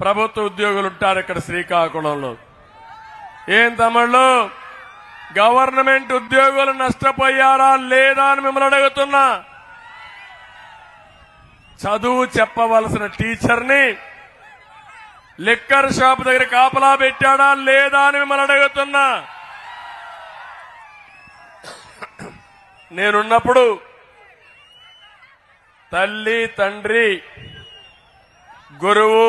ప్రభుత్వ ఉద్యోగులు ఉంటారు ఇక్కడ శ్రీకాకుళంలో. ఏం తమిళ్ళు గవర్నమెంట్ ఉద్యోగులు నష్టపోయారా లేదా అని మిమ్మల్ని అడుగుతున్నా. చదువు చెప్పవలసిన టీచర్ని లిక్కర్ షాప్ దగ్గర కాపలా పెట్టాడా లేదా అని మిమ్మల్ని అడుగుతున్నా. నేనున్నప్పుడు తల్లి తండ్రి గురువు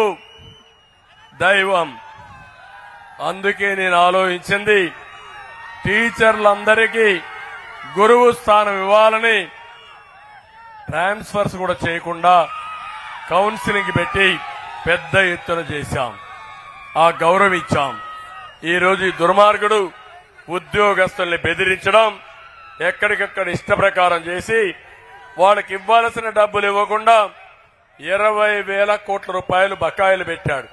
దైవం. అందుకే నేను ఆలోచించింది టీచర్లందరికీ గురువు స్థానం ఇవ్వాలని ట్రాన్స్ఫర్స్ కూడా చేయకుండా కౌన్సిలింగ్ పెట్టి పెద్ద ఎత్తున చేశాం. ఆ గౌరవం ఇచ్చాం. ఈరోజు ఈ దుర్మార్గుడు ఉద్యోగస్తుల్ని బెదిరించడం, ఎక్కడికక్కడ ఇష్ట ప్రకారం చేసి వాళ్ళకి ఇవ్వాల్సిన డబ్బులు ఇవ్వకుండా 20,000 కోట్ల రూపాయలు బకాయిలు పెట్టాడు.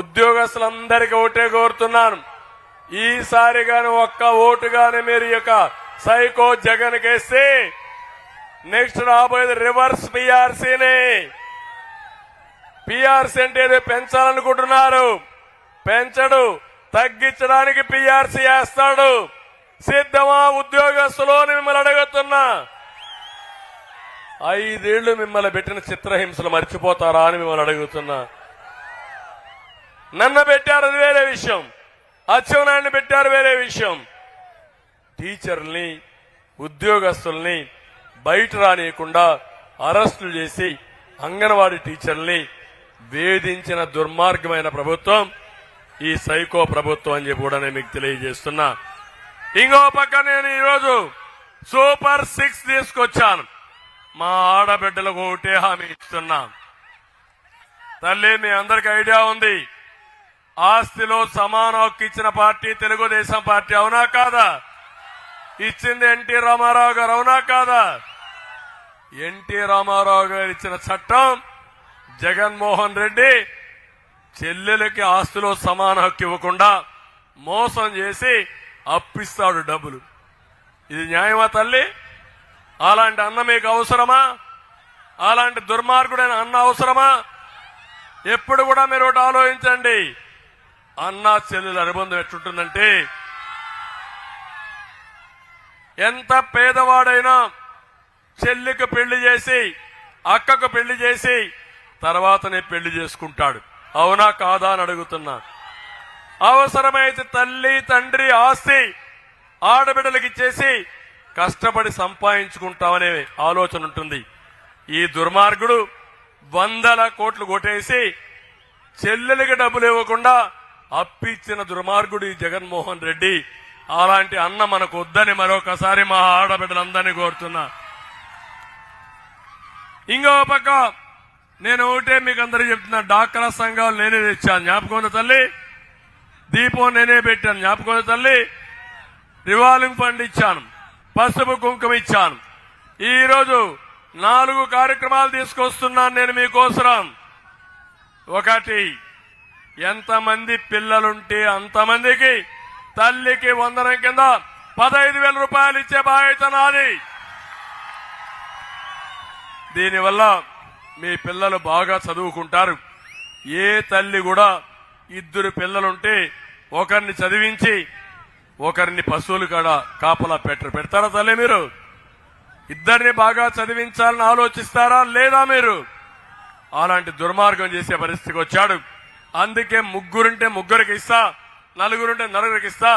ఉద్యోగస్తులందరికీ ఓటే కోరుతున్నాను. ఈసారి గాని ఒక్క ఓటు గాని మీరు యొక్క సైకో జగన్ కేస్తే నెక్స్ట్ రాబోయేది రివర్స్ పీఆర్సీనే. పీఆర్సీ అంటే ఏదో పెంచాలనుకుంటున్నారు. పెంచడు, తగ్గించడానికి పీఆర్సీ వేస్తాడు. సిద్ధమా ఉద్యోగస్తులు అని మిమ్మల్ని అడుగుతున్నా. 5 ఏళ్లు మిమ్మల్ని పెట్టిన చిత్రహింసలు మర్చిపోతారా అని మిమ్మల్ని అడుగుతున్నా. నన్ను పెట్టారు అది వేరే విషయం, అచ్చెన్నాయుడిని పెట్టారు వేరే విషయం. టీచర్ని ఉద్యోగస్తుల్ని బయట రానియకుండా అరెస్టులు చేసి అంగన్వాడీ టీచర్ని వేధించిన దుర్మార్గమైన ప్రభుత్వం ఈ సైకో ప్రభుత్వం అని చెప్పి కూడా నేను మీకు తెలియజేస్తున్నా. ఇంకో పక్క నేను ఈరోజు సూపర్ 6 తీసుకొచ్చాను. మా ఆడబిడ్డలకు ఒకటే హామీ ఇస్తున్నా. తల్లి మీ అందరికి ఐడియా ఉంది, ఆస్తిలో సమాన హక్కు ఇచ్చిన పార్టీ తెలుగుదేశం పార్టీ, అవునా కాదా? ఇచ్చింది ఎన్టీ రామారావు గారు, అవునా కాదా? ఎన్టీ రామారావు గారు ఇచ్చిన చట్టం జగన్మోహన్ రెడ్డి చెల్లెలకి ఆస్తిలో సమాన హక్కు ఇవ్వకుండా మోసం చేసి అప్పిస్తాడు డబ్బులు. ఇది న్యాయమా తల్లి? అలాంటి అన్న మీకు అవసరమా? అలాంటి దుర్మార్గుడైన అన్న అవసరమా? ఎప్పుడు కూడా మీరు ఒకటి ఆలోచించండి. అన్న చెల్లెల అనుబంధం ఎట్లుంటుందంటే, ఎంత పేదవాడైనా చెల్లికి పెళ్లి చేసి అక్కకు పెళ్లి చేసి తర్వాతనే పెళ్లి చేసుకుంటాడు, అవునా కాదా అని అడుగుతున్నా. అవసరమైతే తల్లి తండ్రి ఆస్తి ఆడబిడ్డలకి ఇచ్చేసి కష్టపడి సంపాదించుకుంటామనే ఆలోచన ఉంటుంది. ఈ దుర్మార్గుడు 100 కోట్లు కొట్టేసి చెల్లెలకి డబ్బులు ఇవ్వకుండా అప్పిచ్చిన దుర్మార్గుడు ఈ జగన్మోహన్ రెడ్డి. అలాంటి అన్న మనకు వద్దని మరొకసారి మా ఆడబిడ్డలందరినీ కోరుతున్నా. ఇంకో పక్క నేను ఒకటే మీకు అందరికీ చెప్తున్నా, డాక్రా సంఘాలు నేనే తెచ్చాను, జ్ఞాపకం తల్లి. దీపం నేనే పెట్టాను, జ్ఞాపకం తల్లి. రివాల్వింగ్ ఫండ్ ఇచ్చాను, పసుపు కుంకుమ ఇచ్చాను. ఈరోజు 4 కార్యక్రమాలు తీసుకొస్తున్నాను నేను మీకోసరం. ఒకటి, ఎంతమంది పిల్లలుంటే అంతమందికి తల్లికి వందనం కింద 15,000 రూపాయలు ఇచ్చే బాధ్యత నాది. దీనివల్ల మీ పిల్లలు బాగా చదువుకుంటారు. ఏ తల్లి కూడా 2 పిల్లలుంటే ఒకరిని చదివించి ఒకరిని పశువులు కాడ కాపలా పెడతారా తల్లి? మీరు 2 బాగా చదివించాలని ఆలోచిస్తారా లేదా మీరు? అలాంటి దుర్మార్గం చేసే పరిస్థితికి వచ్చాడు. అందుకే 3 ముగ్గురికి ఇస్తా, 4 నలుగురికి ఇస్తా.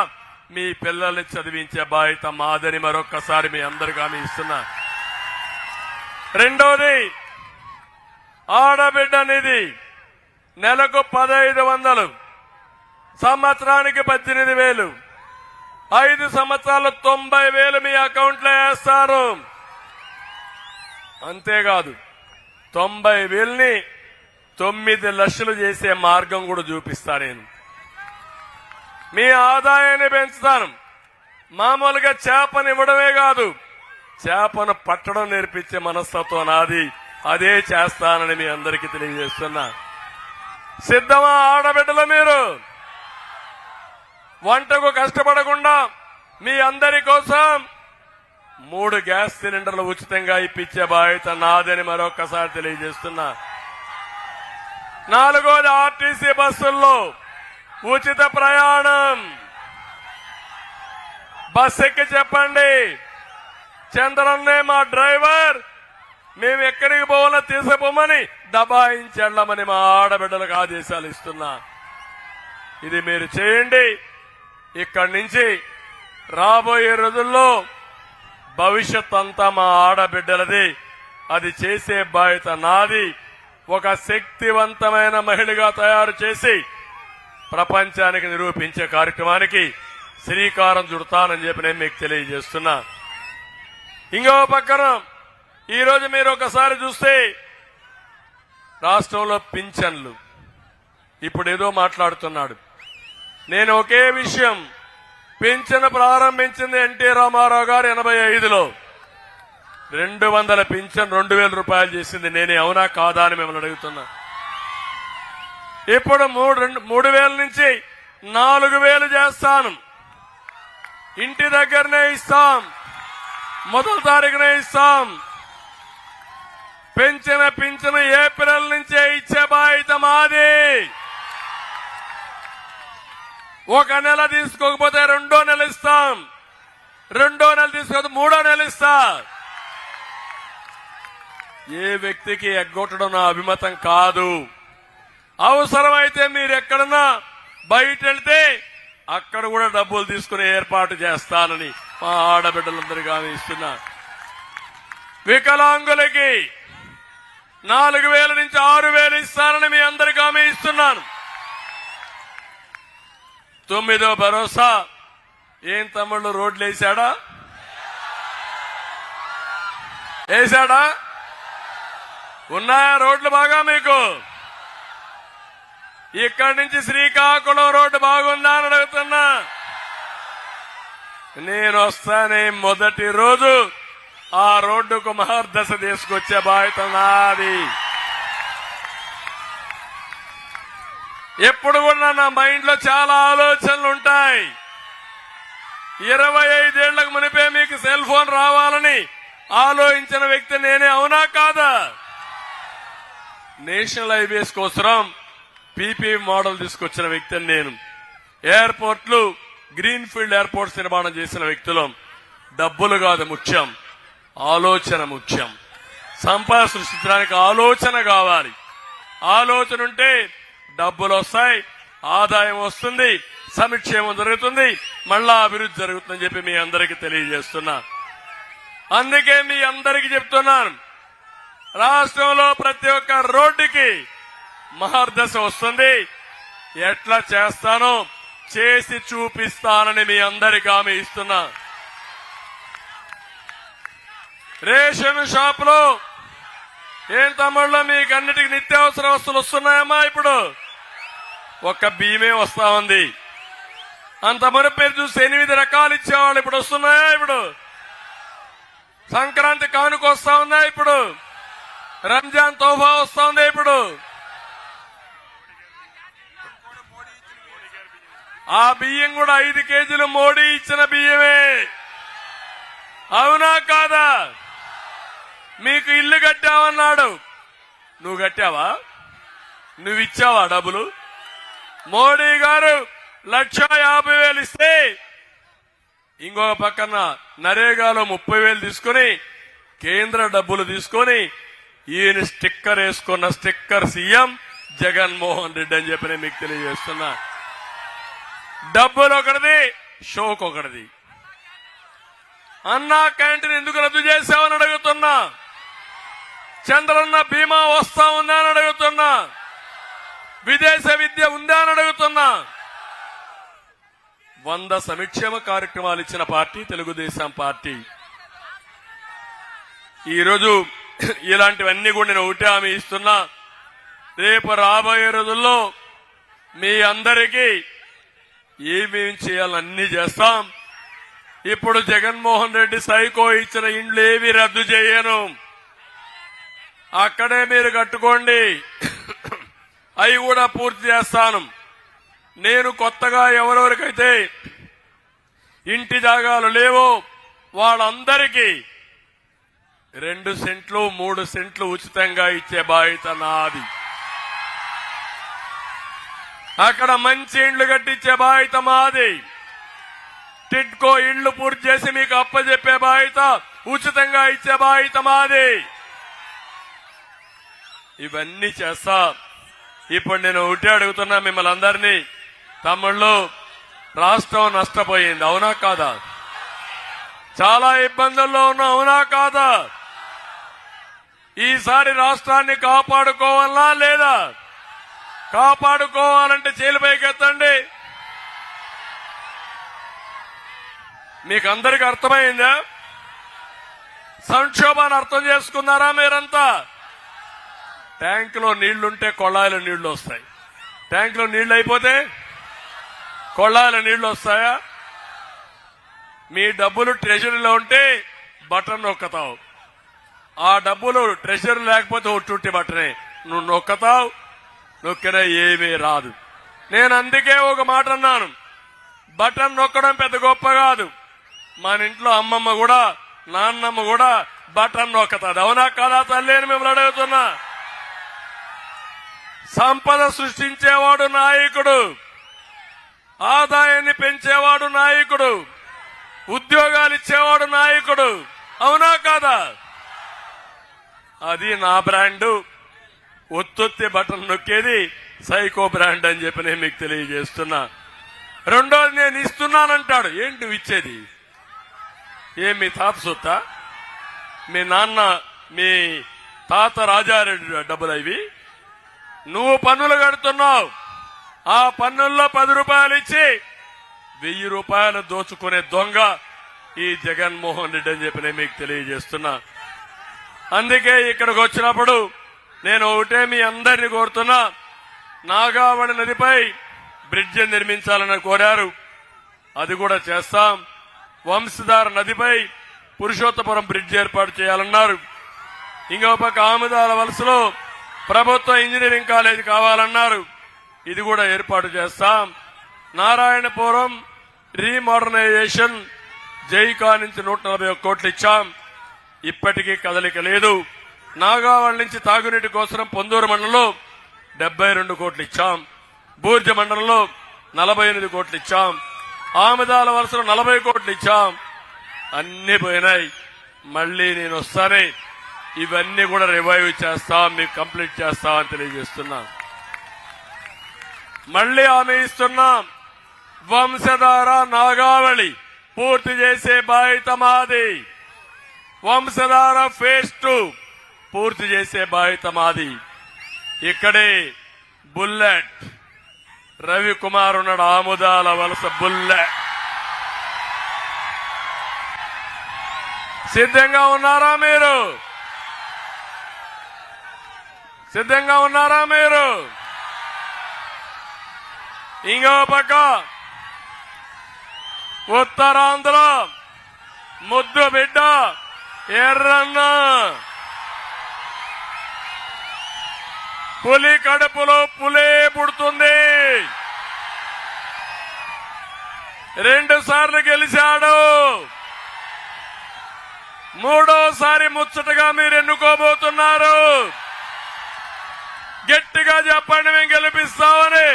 మీ పిల్లల్ని చదివించే బాధ్యత మాదని మరొక్కసారి మీ అందరికీ హామీ ఇస్తున్నా. రెండోది, ఆడబిడ్డ నిధి నెలకు 1,500, సంవత్సరానికి 18,000, 5 సంవత్సరాలు 90,000 మీ అకౌంట్లో వేస్తారు. అంతేకాదు 90,000ని 9 లక్షలు చేసే మార్గం కూడా చూపిస్తా నేను. మీ ఆదాయాన్ని పెంచుతాను. మామూలుగా చేపను ఇవ్వడమే కాదు, చేపను పట్టడం నేర్పించే మనస్తత్వం నాది. అదే చేస్తానని మీ అందరికీ తెలియజేస్తున్నా. సిద్ధమా ఆడబిడ్డలు? మీరు వంటకు కష్టపడకుండా మీ అందరి కోసం 3 గ్యాస్ సిలిండర్లు ఉచితంగా ఇప్పించే బాధ్యత నాదని మరొకసారి తెలియజేస్తున్నా. 4వది ఆర్టీసీ బస్సుల్లో ఉచిత ప్రయాణం. బస్ ఎక్కి చెప్పండి, చంద్రన్నే మా డ్రైవర్, మేము ఎక్కడికి పోవాలో తీసుకుపోమని దబాయించెళ్ళమని మా ఆడబిడ్డలకు ఆదేశాలు ఇస్తున్నా. ఇది మీరు చేయండి. ఇక్కడి నుంచి రాబోయే రోజుల్లో భవిష్యత్ అంతా మా ఆడబిడ్డలది. అది చేసే బాధ్యత నాది. ఒక శక్తివంతమైన మహిళగా తయారు చేసి ప్రపంచానికి నిరూపించే కార్యక్రమానికి శ్రీకారం చుడతానని చెప్పి నేను మీకు తెలియజేస్తున్నా. ఇంకో పక్కన ఈరోజు మీరు ఒకసారి చూస్తే రాష్ట్రంలో పింఛన్లు ఇప్పుడు ఏదో మాట్లాడుతున్నాడు. నేను ఒకే విషయం, పింఛను ప్రారంభించింది ఎన్టీ రామారావు గారు 85లో 200 పింఛన్ 2000 రూపాయలు చేసింది నేనే. అవునా కాదా అని మిమ్మల్ని అడుగుతున్నా. ఇప్పుడు 3000 నుంచి 4000 చేస్తాను. ఇంటి దగ్గరనే ఇస్తాం, మొదటి తారీఖునే ఇస్తాం. పెంచిన పింఛను ఏప్రిల్ నుంచే ఇచ్చే బాధ్యత మాది. 1 నెల తీసుకోకపోతే 2వ నెల ఇస్తాం, 2వ నెల తీసుకోకపోతే 3వ నెల ఇస్తా. ఏ వ్యక్తికి ఎగ్గొట్టడం నా అభిమతం కాదు. అవసరమైతే మీరు ఎక్కడన్నా బయట వెళ్తే అక్కడ కూడా డబ్బులు తీసుకునే ఏర్పాటు చేస్తానని మా ఆడబిడ్డలందరికీ హామీ ఇస్తున్నా. వికలాంగులకి 4000 నుంచి 6000 ఇస్తానని మీ అందరికీ హామీ ఇస్తున్నాను. 9వ భరోసా. ఏం తమ్ముళ్ళు రోడ్లు వేశాడా? ఉన్నాయా రోడ్లు బాగా మీకు? ఇక్కడి నుంచి శ్రీకాకుళం రోడ్డు బాగుందా అని అడుగుతున్నా. నేను వస్తానే మొదటి రోజు ఆ రోడ్డుకు మహర్దశ తీసుకొచ్చే బాధ్యత నాది. ఎప్పుడు కూడా నా మైండ్ లో చాలా ఆలోచనలు ఉంటాయి. 25 ఏళ్లకు మునిపే మీకు సెల్ ఫోన్ రావాలని ఆలోచించిన వ్యక్తి నేనే. అవునా కాదా? నేషనల్ హైవేస్ కోసం పీపీ మోడల్ తీసుకొచ్చిన వ్యక్తిని నేను. ఎయిర్పోర్ట్లు, గ్రీన్ ఫీల్డ్ ఎయిర్పోర్ట్స్ నిర్మాణం చేసిన వ్యక్తులం. డబ్బులు కాదు ముఖ్యం, ఆలోచన ముఖ్యం. సంపద సృష్టించడానికి ఆలోచన కావాలి. ఆలోచన ఉంటే డబ్బులు వస్తాయి, ఆదాయం వస్తుంది, సంక్షేమం జరుగుతుంది, మళ్ళా అభివృద్ధి జరుగుతుందని చెప్పి మీ అందరికీ తెలియజేస్తున్నా. అందుకే మీ అందరికీ చెప్తున్నాను, రాష్ట్రంలో ప్రతి ఒక్క రోడ్డుకి మహర్దశ వస్తుంది. ఎట్లా చేస్తానో చేసి చూపిస్తానని మీ అందరికీ హామీ ఇస్తున్నా. రేషన్ షాపులో ఏం తమ్ముళ్ళు మీకు అన్నిటికీ నిత్యావసర వస్తువులు వస్తున్నాయమ్మా? ఇప్పుడు ఒక్క బియ్యమే వస్తా ఉంది. అంత మునుపు మీరు చూసి 8 రకాలు ఇచ్చేవాళ్ళు, ఇప్పుడు వస్తున్నాయా? ఇప్పుడు సంక్రాంతి కానుక వస్తా ఉందా? ఇప్పుడు రంజాన్ తోఫా వస్తా ఉంది. ఇప్పుడు ఆ బియ్యం కూడా 5 కేజీలు మోడీ ఇచ్చిన బియ్యమే. అవునా కాదా? మీకు ఇల్లు కట్టామన్నాడు, నువ్వు కట్టావా? నువ్వు ఇచ్చావా డబ్బులు? మోడీ గారు 1,50,000 ఇస్తే ఇంకొక పక్కన నరేగాలో 30,000 తీసుకుని కేంద్ర డబ్బులు తీసుకొని ఈయన స్టిక్కర్ వేసుకున్న స్టిక్కర్ సీఎం జగన్మోహన్ రెడ్డి అని చెప్పి మీకు తెలియజేస్తున్నా. డబ్బులు ఒకటిది, షోక్ ఒకటిది. అన్నా క్యాంటీన్ ఎందుకు రద్దు చేశావని అడుగుతున్నా. చంద్రన్న బీమా వస్తా ఉందా అని అడుగుతున్నా. విదేశ విద్య ఉందా అని అడుగుతున్నా. 100 సంక్షేమ కార్యక్రమాలు ఇచ్చిన పార్టీ తెలుగుదేశం పార్టీ. ఈరోజు ఇలాంటివన్నీ కూడా నేను ఒకటే హామీ ఇస్తున్నా. రేపు రాబోయే రోజుల్లో మీ అందరికీ ఏమేం చేయాలో అన్ని చేస్తాం. ఇప్పుడు జగన్మోహన్ రెడ్డి సైకో ఇచ్చిన ఇండ్లు ఏవి రద్దు చేయను, అక్కడే మీరు కట్టుకోండి, అవి కూడా పూర్తి చేస్తాను. నేను కొత్తగా ఎవరెవరికైతే ఇంటి జాగాలు లేవో వాళ్ళందరికీ 2 సెంట్లు 3 సెంట్లు ఉచితంగా ఇచ్చే బాధ్యత నాది. అక్కడ మంచి ఇండ్లు కట్టించే బాధ్యత మాది. టిడ్కో ఇళ్లు పూర్తి చేసి మీకు అప్పచెప్పే బాధ్యత, ఉచితంగా ఇచ్చే బాధ్యత మాది. ఇవన్నీ చేస్తా. ఇప్పుడు నేను ఒకటే అడుగుతున్నా మిమ్మల్ని అందరినీ, తమ్ముళ్ళు, రాష్ట్రం నష్టపోయింది, అవునా కాదా? చాలా ఇబ్బందుల్లో ఉన్నా, అవునా కాదా? ఈసారి రాష్ట్రాన్ని కాపాడుకోవాలా లేదా? కాపాడుకోవాలంటే చేలిపైకి ఎత్తండి. మీకు అందరికీ అర్థమైందా? సంక్షోభాన్ని అర్థం చేసుకున్నారా మీరంతా? ట్యాంకులో నీళ్లుంటే కొళాయిలో నీళ్లు వస్తాయి, ట్యాంకులో నీళ్లు అయిపోతే కొళాయిలో నీళ్లు వస్తాయా? మీ డబ్బులు ట్రెజరీలో ఉంటే బటన్ నొక్కతావు, ఆ డబ్బులు ట్రెజరీ లేకపోతే ఒట్టుట్టి బటనే, నువ్వు నొక్కతావు, నొక్కినా ఏమీ రాదు. నేను అందుకే ఒక మాట అన్నాను, బటన్ నొక్కడం పెద్ద గొప్ప కాదు. మన ఇంట్లో అమ్మమ్మ కూడా నాన్నమ్మ కూడా బటన్ నొక్కతాది, అవునా కాదా తల్లి అని మిమ్మల్ని అడుగుతున్నా. సంపద సృష్టించేవాడు నాయకుడు, ఆదాయాన్ని పెంచేవాడు నాయకుడు, ఉద్యోగాలు ఇచ్చేవాడు నాయకుడు, అవునా కాదా? అది నా బ్రాండు. ఒత్తొత్తి బటన్ నొక్కేది సైకో బ్రాండ్ అని చెప్పి నేను మీకు తెలియజేస్తున్నా. రెండోది, నేను ఇస్తున్నానంటాడు. ఏంటి నువ్వు ఇచ్చేది? ఏం మీ తాత సొత్తా? మీ నాన్న మీ తాత రాజారెడ్డి డబ్బులు ఇవి? నువ్వు పన్నులు కడుతున్నావు, ఆ పన్నుల్లో 10 రూపాయలు ఇచ్చి 1000 రూపాయలు దోచుకునే దొంగ ఈ జగన్మోహన్ రెడ్డి అని చెప్పి నేను మీకు తెలియజేస్తున్నా. అందుకే ఇక్కడికి వచ్చినప్పుడు నేను ఒకటే మీ అందరినీ కోరుతున్నా, నాగావళి నదిపై బ్రిడ్జి నిర్మించాలని కోరారు, అది కూడా చేస్తాం. వంశధార నదిపై పురుషోత్తపురం బ్రిడ్జి ఏర్పాటు చేయాలన్నారు. ఇంకో పక్క ఆముదాల వలసలో ప్రభుత్వ ఇంజనీరింగ్ కాలేజీ కావాలన్నారు, ఇది కూడా ఏర్పాటు చేస్తాం. నారాయణపురం రీమోడర్నైజేషన్ జైకా నుంచి 141 కోట్లు ఇచ్చాం, ఇప్పటికీ కదలిక లేదు. నాగావళి నుంచి తాగునీటి కోసం పొందూరు మండలంలో 72 కోట్లు ఇచ్చాం, బూర్జ మండలంలో 48 కోట్లు ఇచ్చాం, ఆముదాల వలసలో 40 కోట్లు ఇచ్చాం. అన్ని పోయినాయి. మళ్లీ నేను వస్తానే ఇవన్నీ కూడా రివైవ్ చేస్తాం, మీకు కంప్లీట్ చేస్తామని తెలియజేస్తున్నా. మళ్లీ హామీ ఇస్తున్నాం, వంశధార నాగావళి పూర్తి చేసే బాధ్యత మాది. వంశధార ఫేజ్ 2 పూర్తి చేసే బాధ్యత మాది. ఇక్కడే బుల్లెట్ రవికుమార్ ఉన్నాడు, ఆముదాల వలస బుల్లెట్. సిద్ధంగా ఉన్నారా మీరు? సిద్ధంగా ఉన్నారా మీరు? ఇంకో పక్క ఉత్తరాంధ్ర ముద్దు బిడ్డ ఎర్రన్న పులి కడుపులో పులే పుడుతుంది. 2 సార్లు గెలిచాడు, 3వసారి ముచ్చటగా మీరు ఎన్నుకోబోతున్నారు. గట్టిగా చెప్పండి, మేము గెలిపిస్తామని.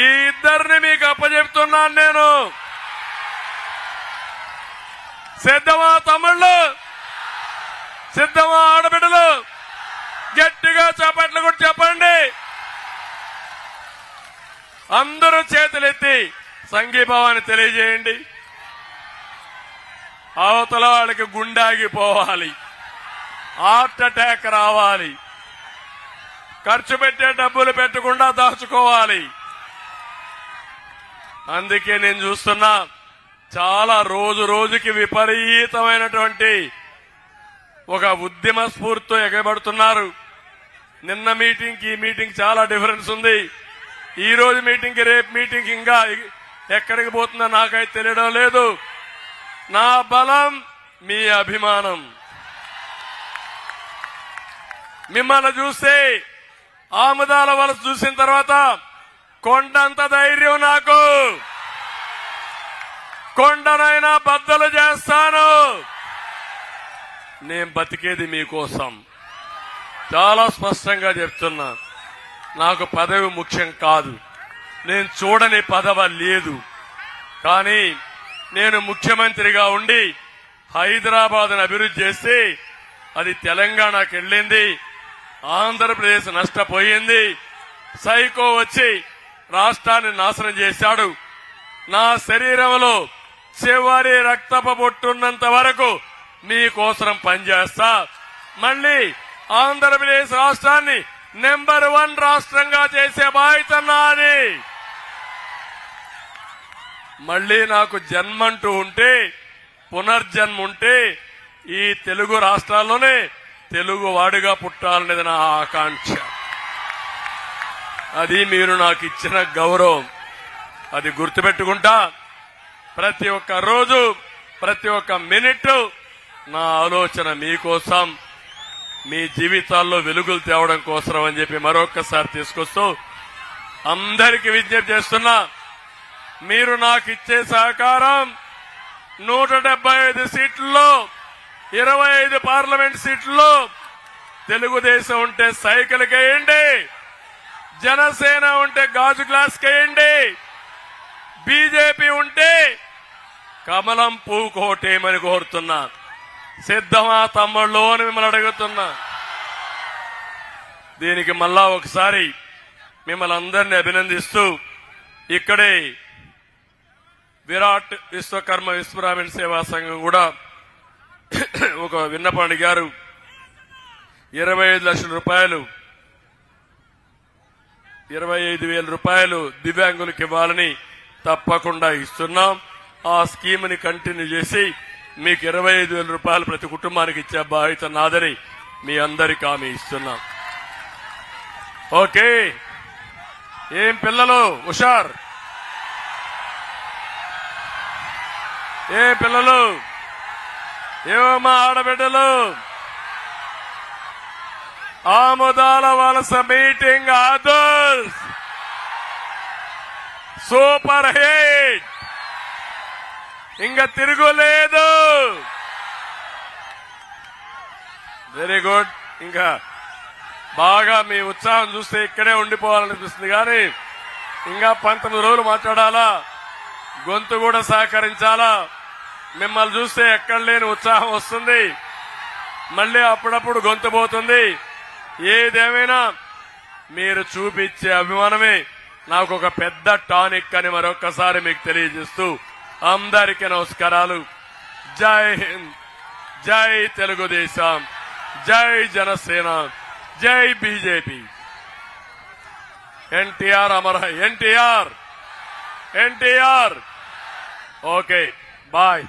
ఈ ఇద్దరిని మీకు అప్పచెప్తున్నాను నేను. సిద్ధమా తమ్ముళ్ళు? సిద్ధమా ఆడబిడ్డలు? గట్టిగా చప్పట్లు కూడా చెప్పండి. అందరూ చేతులెత్తి సంఘీభావాన్ని తెలియజేయండి. అవతల వాళ్ళకి గుండాగిపోవాలి, హార్ట్ అటాక్ రావాలి, ఖర్చు పెట్టే డబ్బులు పెట్టకుండా దాచుకోవాలి. అందుకే నేను చూస్తున్నా, చాలా రోజు రోజుకి విపరీతమైనటువంటి ఒక ఉద్యమ స్ఫూర్తితో ఎగబడుతున్నారు. నిన్న మీటింగ్ ఈ మీటింగ్ చాలా డిఫరెన్స్ ఉంది. ఈ రోజు మీటింగ్ కి రేపు మీటింగ్ ఇంకా ఎక్కడికి పోతుందో నాకైతే తెలియడం లేదు. నా బలం మీ అభిమానం. మిమ్మల్ని చూస్తే ఆముదాల వలస చూసిన తర్వాత కొండంత ధైర్యం నాకు. కొండనైనా బద్దలు చేస్తాను. నేను బతికేది మీకోసం. చాలా స్పష్టంగా చెప్తున్నా. నాకు పదవి ముఖ్యం కాదు. నేను చూడని పదవి లేదు. కానీ నేను ముఖ్యమంత్రిగా ఉండి హైదరాబాద్ను అభివృద్ధి చేసి అది తెలంగాణకు వెళ్ళింది. ఆంధ్రప్రదేశ్ నష్టపోయింది. సైకో వచ్చి రాష్ట్రాన్ని నాశనం చేశాడు. నా శరీరంలో చివరి రక్తపు బొట్టున్నంత వరకు మీకోసం పనిచేస్తా. మళ్లీ ఆంధ్రప్రదేశ్ రాష్ట్రాన్ని నెంబర్ 1 రాష్ట్రంగా చేసే బాధ్యత నాది. మళ్లీ నాకు జన్మంటూ ఉంటే, పునర్జన్మ ఉంటే ఈ తెలుగు రాష్ట్రాల్లోనే తెలుగు వాడిగా పుట్టాలనేది నా ఆకాంక్ష. అది మీరు నాకు ఇచ్చిన గౌరవం. అది గుర్తుపెట్టుకుంటా. ప్రతి ఒక్క రోజు, ప్రతి ఒక్క మినిట్ నా ఆలోచన మీకోసం, మీ జీవితాల్లో వెలుగులు తేవడం కోసం అని చెప్పి మరొక్కసారి తీసుకొస్తూ అందరికీ విజ్ఞప్తి చేస్తున్నా. మీరు నాకు ఇచ్చే సహకారం 175 సీట్లలో 25 పార్లమెంట్ సీట్లలో తెలుగుదేశం ఉంటే సైకిల్ కేయండి, జనసేన ఉంటే గాజు గ్లాస్ కేయండి, బీజేపీ ఉంటే కమలం పువ్వు కోటేయమని కోరుతున్నా. సిద్ధమా తమ్ముళ్ళు అని మిమ్మల్ని అడుగుతున్నా. దీనికి మళ్ళా ఒకసారి మిమ్మల్ని అందరినీ అభినందిస్తూ ఇక్కడే విరాట్ విశ్వకర్మ విశ్వబ్రాహ్మణ సేవా సంఘం కూడా ఒక విన్నపం అడిగారు. 25 లక్షల రూపాయలు, 25,000 రూపాయలు దివ్యాంగులకు ఇవ్వాలని తప్పకుండా ఇస్తున్నాం. ఆ స్కీమ్ ని కంటిన్యూ చేసి మీకు 25,000 రూపాయలు ప్రతి కుటుంబానికి ఇచ్చే బాధ్యత నాదని మీ అందరికీ హామీ ఇస్తున్నాం. ఓకే, ఏం పిల్లలు హుషార్? ఏ పిల్లలు, ఏమమ్మా ఆడబిడ్డలు? ఆముదాల వలస మీటింగ్ అదర్స్ సూపర్ హిట్. ఇంకా తిరుగులేదు. Very good. ఇంకా బాగా మీ ఉత్సాహం చూస్తే ఇక్కడే ఉండిపోవాలనిపిస్తుంది. కానీ ఇంకా 19 రోజులు మాట్లాడాలా, గొంతు కూడా సహకరించాలా. మిమ్మల్ని చూస్తే ఎక్కడ లేని ఉత్సాహం వస్తుంది. మళ్ళీ అప్పుడప్పుడు గొంతు పోతుంది. ఏదేమైనా మీరు చూపించే అభిమానమే నాకు ఒక పెద్ద టానిక్ అని మరొక్కసారి మీకు తెలియజేస్తూ అందరికీ నమస్కారాలు. జై హింద్, జై తెలుగుదేశం, జై జనసేన, జై బీజేపీ. ఎన్టీఆర్ అమర్ హై. ఎన్టీఆర్. Okay, bye.